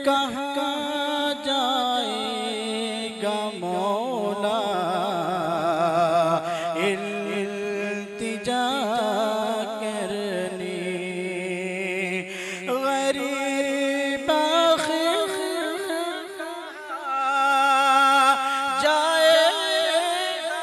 कहाँ जाएगा मौला इल्तिजा करने गरीब आखिर जाएगा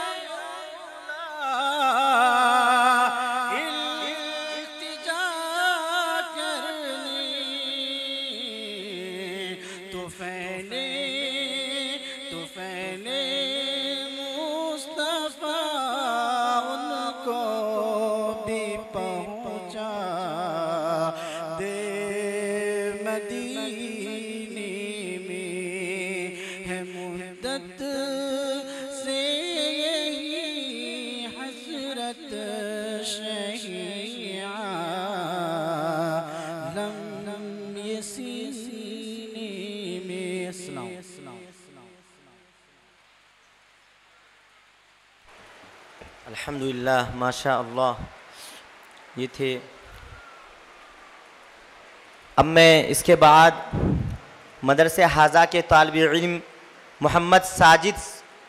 अल्हम्दुलिल्लाह, माशा अल्लाह। ये थे। अब मैं इसके बाद मदरसे हाजा के तालिब इल्म मोहम्मद साजिद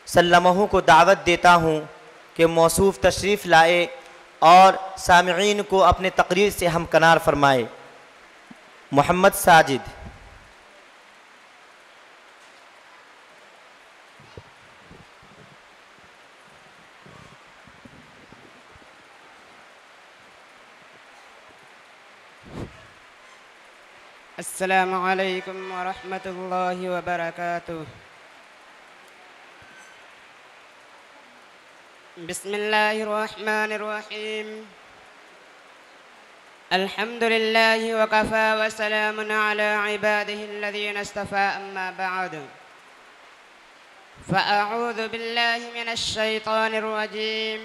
सल्लमहु को दावत देता हूँ कि मौसूफ तशरीफ़ लाए और सामिईन को अपने तकरीर से हमकनार फरमाए। मोहम्मद साजिद। अस्सलामु अलैकुम व रहमतुल्लाहि व बरकातुहू। बिस्मिल्लाहिर रहमानिर रहीम। अल्हम्दुलिल्लाहि व कफ़ा व सलामुन अला इबादिहिल्लज़ीना इस्तफ़ा, अम्मा बअद। फ़अऊज़ु बिल्लाहि मिनश शैतानिर रजीम।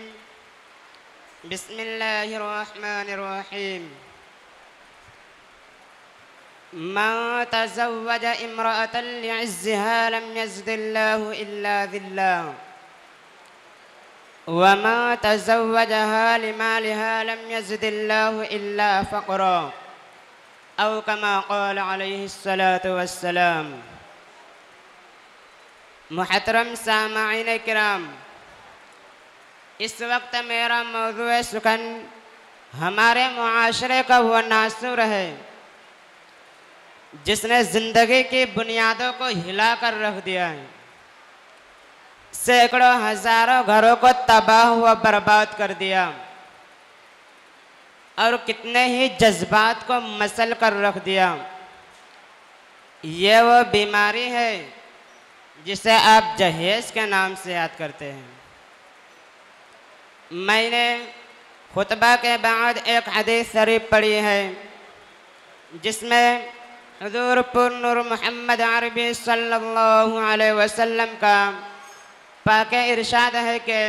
बिस्मिल्लाहिर रहमानिर रहीम। मन तज़व्वज इम्रअतन लिइज़्ज़िहा लम यज़िदिल्लाहु इल्ला ज़िल्ला व मन तज़व्वजहा लिमालिहा लम यज़िदिल्लाहु इल्ला फ़क़रा औ कमा क़ाल अलैहिस्सलातु वस्सलाम। मुहतरम सामईन किराम, इस वक्त मेरा मौज़ूए सुखन हमारे मुआशरे का वो नासूर है जिसने जिंदगी की बुनियादों को हिला कर रख दिया है, सैकड़ों हजारों घरों को तबाह व बर्बाद कर दिया और कितने ही जज्बात को मसल कर रख दिया। ये वो बीमारी है जिसे आप जहेज के नाम से याद करते हैं। मैंने खुतबा के बाद एक हदीस शरीफ पढ़ी है जिसमें हुज़ूर पुर-नूर मोहम्मद अरबी सल्लल्लाहु अलैहि वसल्लम का पाके इरशाद है कि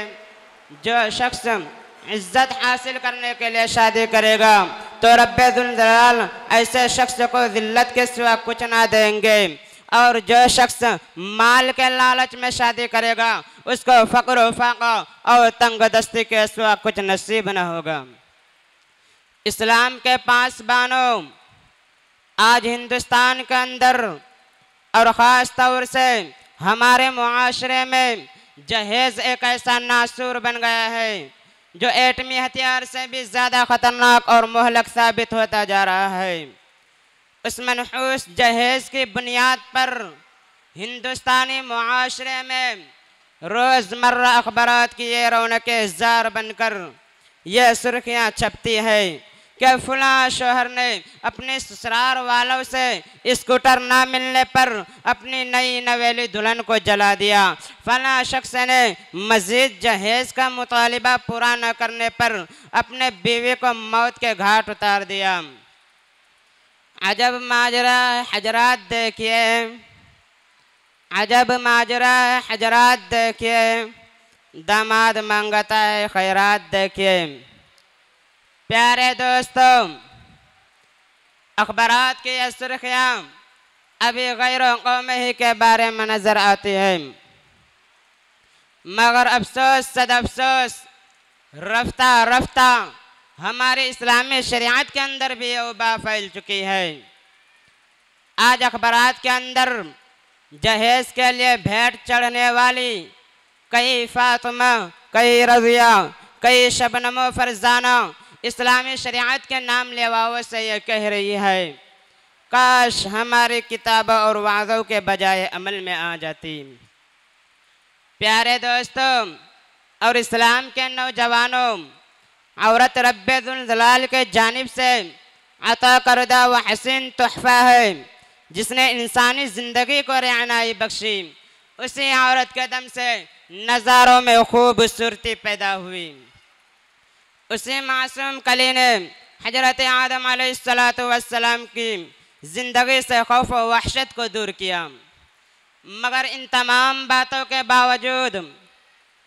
जो शख्स इज्जत हासिल करने के लिए शादी करेगा तो रब्बे जुल जलाल ऐसे शख्स को जिल्लत के सिवा कुछ ना देंगे, और जो शख्स माल के लालच में शादी करेगा उसको फ़क़्र फाक़ा और तंग दस्ती के सिवा कुछ नसीब न होगा। इस्लाम के पासबानों, आज हिंदुस्तान के अंदर और ख़ास तौर से हमारे मुआशरे में जहेज़ एक ऐसा नासूर बन गया है जो एटमी हथियार से भी ज़्यादा ख़तरनाक और मुहलक साबित होता जा रहा है। उस मनहूस जहेज़ की बुनियाद पर हिंदुस्तानी मुआशरे में रोज़मर्रा अखबारात की ये रौनकें ज़ार बनकर ये सुर्खियाँ छपती है कि फलां शोहर ने अपने ससुराल वालों से स्कूटर ना मिलने पर अपनी नई नवेली दुल्हन को जला दिया, फलां शख्स ने मज़ीद जहेज़ का मुतालिबा पूरा न करने पर अपने बीवी को मौत के घाट उतार दिया। अजब माजरा हजरात देखिए, अजब माजरा हजरात देखिए, दामाद मांगता है खैरात देखिए। प्यारे दोस्तों, अखबारात की यह सुर्खियाँ अभी गैरों कौमें ही के बारे में नज़र आती है, मगर अफसोस सद अफसोस रफ्ता रफ्ता हमारी इस्लामी शरीयत के अंदर भी ये वबा फैल चुकी है। आज अखबारात के अंदर जहेज़ के लिए भेंट चढ़ने वाली कई फातिमा, कई रज़िया, कई शबनमो फरजाना इस्लामी शरीयत के नाम लेवाओं से ये कह रही है, काश हमारी किताबों और वाज़ों के बजाय अमल में आ जाती। प्यारे दोस्तों और इस्लाम के नौजवानों, औरत रब्बे जुल जलाल के जानिब से अता करदा व हसीन तोहफ़ा है जिसने इंसानी ज़िंदगी को रहनाई बख्शी। उसी औरत के दम से नज़ारों में खूबसूरती पैदा हुई। उसी मासूम कली ने हजरत आदम अलैहिस्सलातु वस्सलाम की ज़िंदगी से खौफ व वहशत को दूर किया। मगर इन तमाम बातों के बावजूद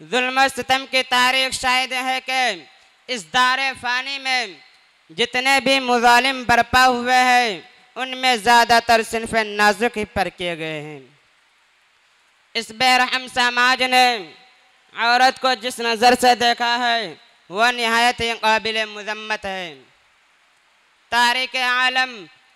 जुल्म सितम की तारीख शायद है कि इस दारे फ़ानी में जितने भी मुज़ालिम बरपा हुए हैं उनमें ज़्यादातर सिन्फ़ नाजुक ही पर किए गए हैं। इस बेरहम समाज ने औरत को जिस नज़र से देखा है वह निहायत ही काबिल मुज़म्मत है। तारीख़ आलम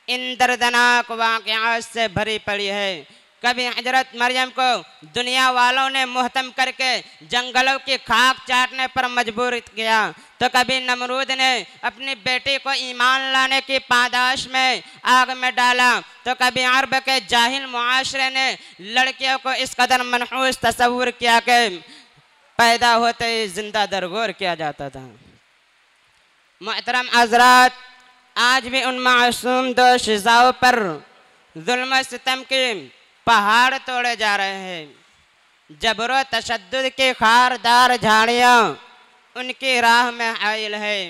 इन दर्दनाक वाक़यात से भरी पड़ी है। कभी हजरत मरियम को दुनिया वालों ने मुहतम करके जंगलों की खाक चाटने पर मजबूर किया, तो कभी नमरूद ने अपनी बेटी को ईमान लाने की पादाश में आग में डाला, तो कभी अरब के जाहिल मुआशरे ने लड़कियों को इस कदर मनहूस तस्वुर किया कि पैदा होते ही जिंदा दरगोर किया जाता था। मोहतरम हज़रात, आज भी उन मासूम दो शिजाओं पर जुल्म सितम के पहाड़ तोड़े जा रहे हैं। जबरो तशद्दुद की खारदार झाड़ियाँ उनकी राह में आयल है।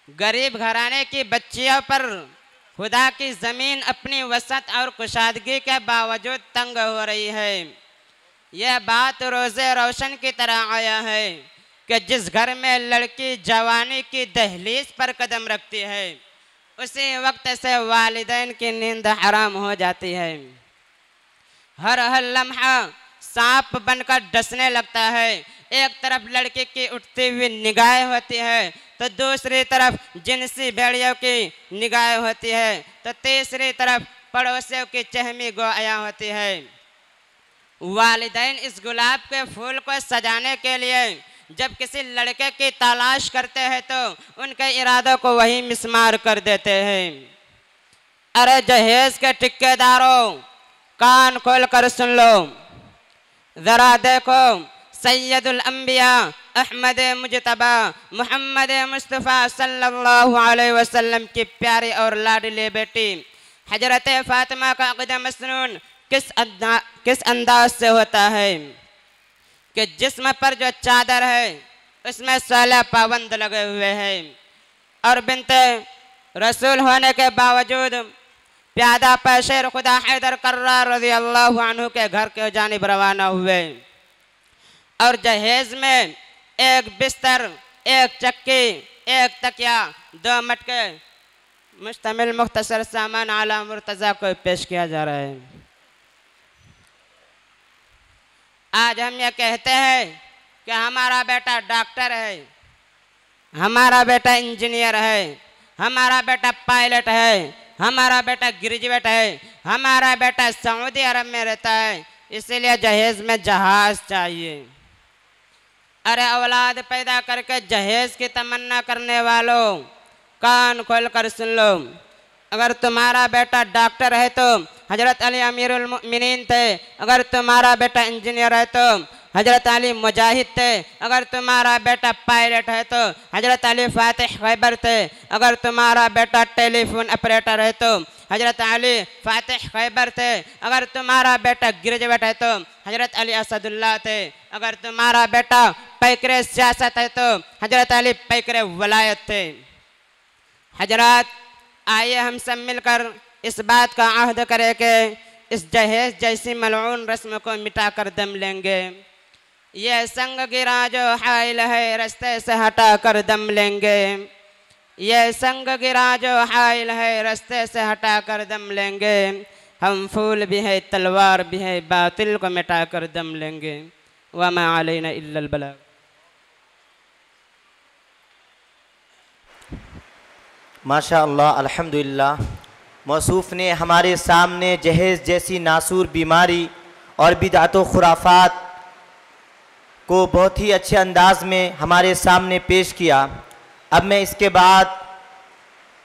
गरीब घराने की बच्चियों पर खुदा की ज़मीन अपनी वसत और कुशादगी के बावजूद तंग हो रही है। यह बात रोज़े रोशन की तरह आया है कि जिस घर में लड़की जवानी की दहलीज पर कदम रखती है, उसी वक्त से वालिदैन की नींद हराम हो जाती है। हर लम्हा सांप बनकर डसने लगता है। एक तरफ लड़की की उठती हुई निगाहें होती है, तो दूसरी तरफ जिनसी भेड़ियों की निगाहें होती है, तो तीसरी तरफ पड़ोसियों की चहमी गोया होती है। वालिदैन इस गुलाब के फूल को सजाने के लिए जब किसी लड़के की तलाश करते हैं, तो उनके इरादों को वही मिसमार कर देते हैं। अरे जहेज के ठेकेदारों, कान खोल कर सुन लो, जरा देखो सैयदुल अंबिया अहमद मुजतबा मोहम्मद मुस्तफ़ा सल्लल्लाहु अलैहि वसल्लम की प्यारी और लाडली बेटी हजरत फातिमा का अक़ीदा मसनून किस अंदाज से होता है कि जिस्म पर जो चादर है उसमें 16 पाबंद लगे हुए हैं, और बिनते रसूल होने के बावजूद प्यादा पैशेर खुदा हैदर कर्रार रज़ी अल्लाहु अन्हु के घर के जानिब रवाना हुए, और जहेज में एक बिस्तर, एक चक्की, एक तकिया, 2 मटके मुश्तमिल मुख्तसर सामान आला मुर्तज़ा को पेश किया जा रहा है। आज हम ये कहते हैं कि हमारा बेटा डॉक्टर है, हमारा बेटा इंजीनियर है, हमारा बेटा पायलट है, हमारा बेटा ग्रेजुएट है, हमारा बेटा सऊदी अरब में रहता है, इसीलिए जहेज में जहाज चाहिए। अरे औलाद पैदा करके जहेज की तमन्ना करने वालों, कान खोल कर सुन लो, अगर तुम्हारा बेटा डॉक्टर है तो हजरत अली अमीरुल मोमिनीन थे, अगर तुम्हारा बेटा इंजीनियर है तो हजरत अली मुजाहिद थे, अगर तुम्हारा बेटा पायलट है तो हजरत अली फातिह खैबर थे, अगर तुम्हारा बेटा टेलीफोन ऑपरेटर है तो हजरत अली फातिह खैबर थे, अगर तुम्हारा बेटा ग्रेजुएट है तो हजरत अली असदुल्ला थे, अगर तुम्हारा बेटा पैकरे सियासत है तो हजरत अली पैकरे वलायत थे। हजरात, आइए हम सब मिलकर इस बात का आहद करें कि इस जहेज जैसी मलऊन रस्म को मिटा कर दम लेंगे। यह संग गिरा जो हाइल है रास्ते से हटा कर दम लेंगे, यह संग गिरा जो हाइल है रास्ते से हटा कर दम लेंगे। हम फूल भी है तलवार भी है, बातिल को मिटा कर दम लेंगे। वमा अलैना इल्लल बलाग। माशा अल्लाह, अल्हम्दुलिल्लाह। मौसूफ़ ने हमारे सामने जहेज़ जैसी नासूर बीमारी और बिदअत व खुराफात को बहुत ही अच्छे अंदाज में हमारे सामने पेश किया। अब मैं इसके बाद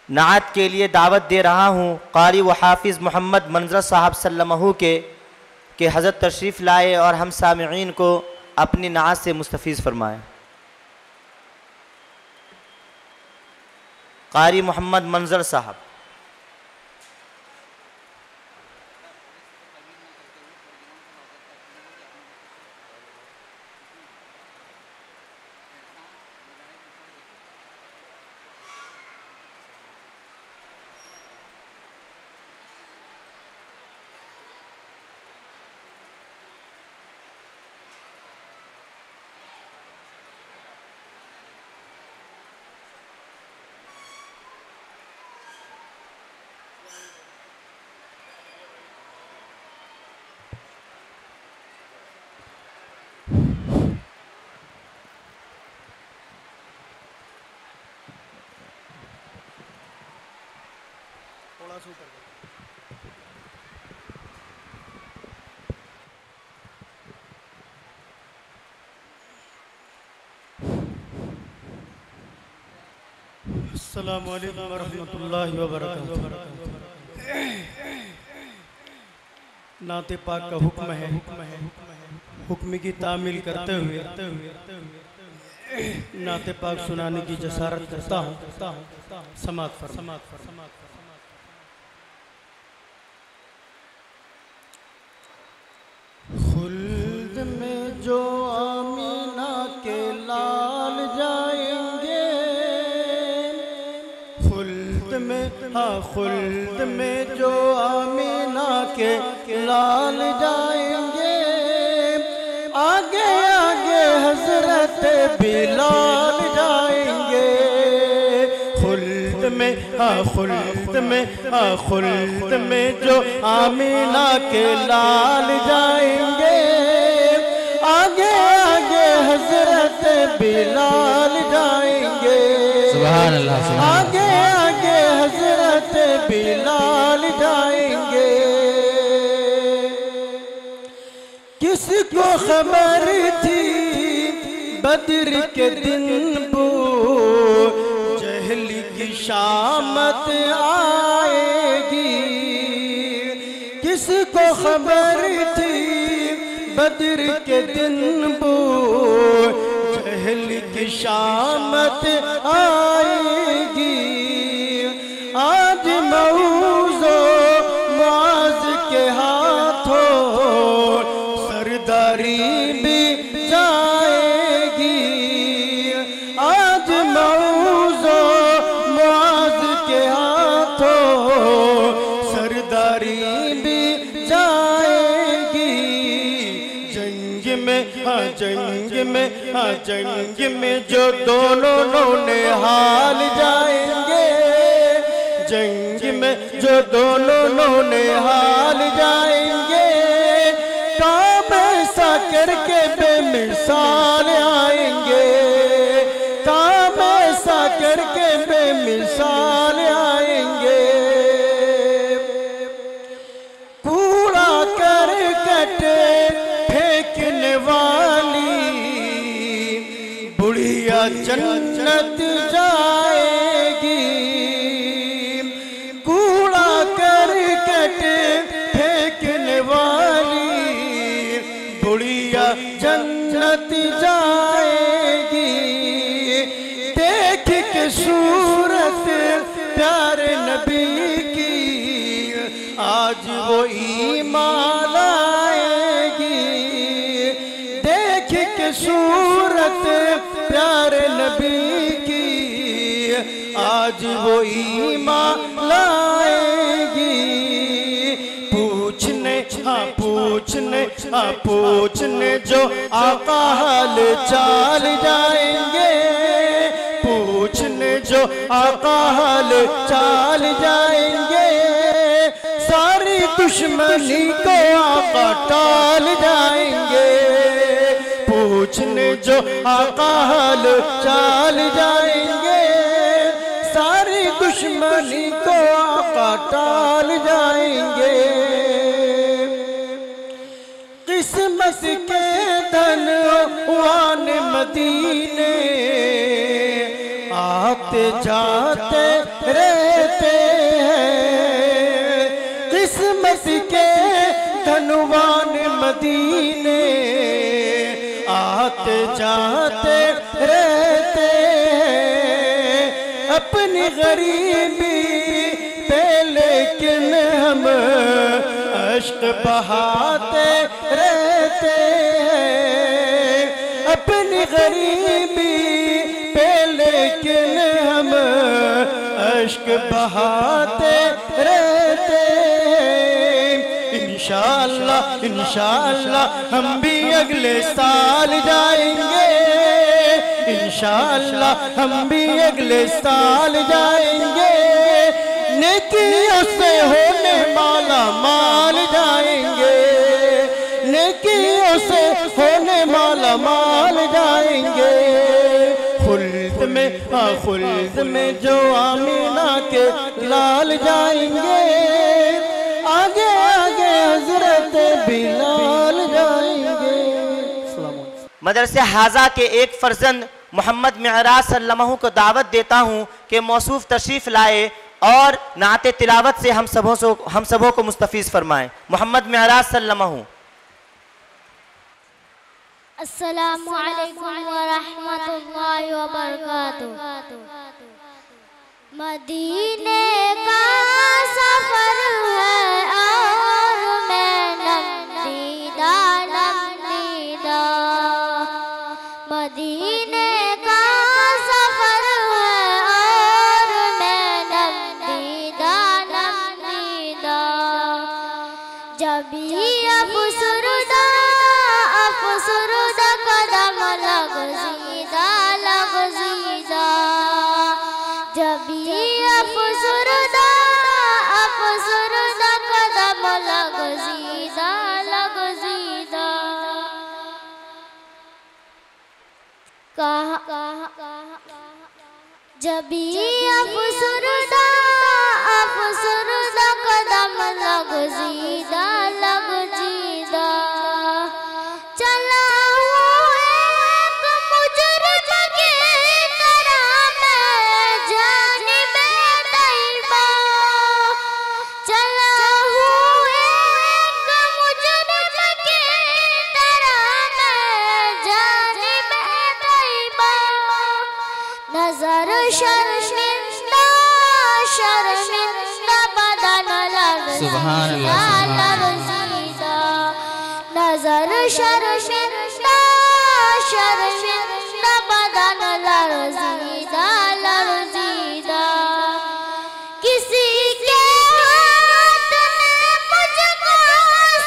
नात के लिए दावत दे रहा हूँ कारी व हाफिज़ मोहम्मद मंजर साहब सल्लल्लाहु के हज़रत तशरीफ़ लाए और हम सामिईन को अपनी नात से मुस्तफ़ीज़ फरमाएँ। कारी मोहम्मद मंजर साहब। अस्सलामु अलैकुम वरहमतुल्लाहि वबरकातुहू। नाते पाक का हुक्म है, हुक्म की तामील करते हुए नाते पाक सुनाने की जसारत करता हूँ। समात फरमा। खुल्द में जो आमीना के लाल जाएंगे, खुल्द में जो आमीना के लाल जाएंगे, आगे आगे हजरत बिलाल जाएंगे। खुल्द में जो आमीना के लाल जाएंगे, आगे आगे हजरत बिलाल जाएंगे। सुभान अल्लाह। आगे आगे हजरत बिलाल जाएंगे। किसको खबर थी बद्र के दिन वो जहल की शामत आएगी। किसको खबर थी बद्र के दिन वो जहल की शामत आएगी। आज मऊज़ो मुआज़ के हाथों सरदारी भी जाएगी। आज मऊज़ो मुआज़ के हाथों सरदारी भी जाएगी। जंग में जो दोनों ने हाल जाएंगे, जंग में जो दोनों ने हाल जाएंगे। काम ऐसा करके बेमिसाल आएंगे, काम ऐसा करके बेमिसाल आएंगे। कूड़ा करकट फेंकने वाली बुढ़िया जन्नत जाएगी। कूड़ा करकट फेंकने वाली बुढ़िया जन्नत जाएगी। देख के सूरत प्यारे नबी की आज वो ईमान आएगी। देख के सूरत प्यारे नबी की आज वो ईमान लाएगी। पूछने जो आका हाल चाल जाएंगे, पूछने जो आका हाल चाल जाएंगे। सारी दुश्मनी को आका टाल जाएंगे। पूछने जो आका हाल चाल जाएंगे, सारी दुश्मनी को आका टाल जाएंगे। किस्मत के धनवान मदीने आते जाते रहते हैं। किस्मत के धनवान मदीने आते जाते रहते हैं। अपनी गरीबी पे लेकिन हम अश्क बहाते रहते हैं। अपनी गरीबी पे लेकिन हम अश्क बहाते रहते हैं। इंशाअल्लाह हम भी अगले साल जाएंगे। इंशाअल्लाह हम भी अगले साल जाएंगे। नेकियों से होने माला माल जाएंगे। नेकियों से होने माला माल जाएंगे। खुल्द खुल्द में जो आमीना के लाल जाएंगे, आगे आगे हजरत बिलाल जाएंगे। मदरसे हाजा के एक फर्जंद मोहम्मद मेहराज सल्लल्लाहु को दावत देता हूँ कि मौसूफ तशरीफ़ लाए और नाते तिलावत से हम सबों को मुस्तफ़ीज़ फरमाएं। मोहम्मद मेहराज सल्लल्लाहु। अस्सलामु अलैकुम व रहमतुल्लाहि व बरकातुहू। मदीने का सफर है और मैं नमदीदा नमदीदा। मदीने का सफर है और मैं नमदीदा नमदीदा। जब भी अफसरदा कदम लग ज़ीदा लग ज़ीदा। जब भी अफसरदा कदम लग ज़ीदा लग ज़ीदा। जब भी अफसरदा कदम लग ज़ीदा लग ज़ीदा। चला नजर शर्मिंदा शर्मिंदा बदन लर्ज़ीदा लर्ज़ीदा। नजर शर्मिंदा शर्मिंदा बदन लर्ज़ीदा लर्ज़ीदा। किसी के हाथ में मुझको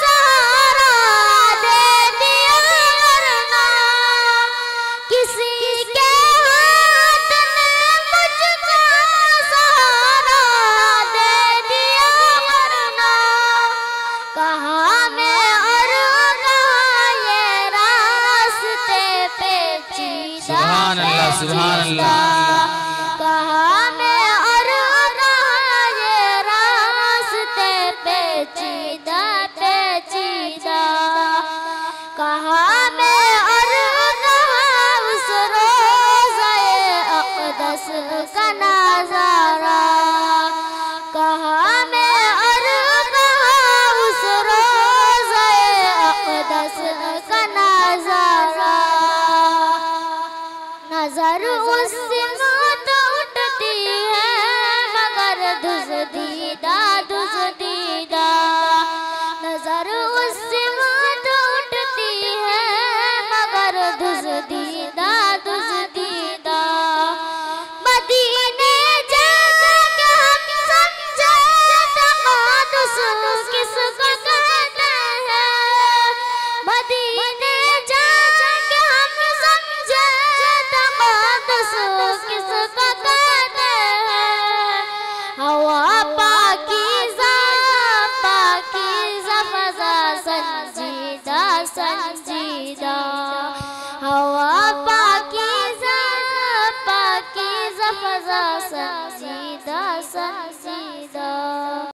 सहारा दे दिया वरना। किसी के सुभान अल्लाह। कहा मैं और कहा ये रास्ते पेचीदा पेचीदा। कहा मैं और कहा उस रोज़े अक़दस का नज़ारा। कहा मैं और कहा उस रोज़े अक़दस का नज़ारा। नजर उससे तो उठती है मगर दुज़दीदा दुज़दीदा। नजर उससे तो उठती है मगर दुज़दीदा दुज़दीदा। मदीने जाके हम समझे तक़द्दुस किसको कहते हैं। मदीने जाके हम समझे किसको कहते हैं। हवा पाकीज़ा पाकीज़ा फ़ज़ा संजीदा संजीदा। हवा पाकीज़ा पाकीज़ा फ़ज़ा संजीदा संजीदा।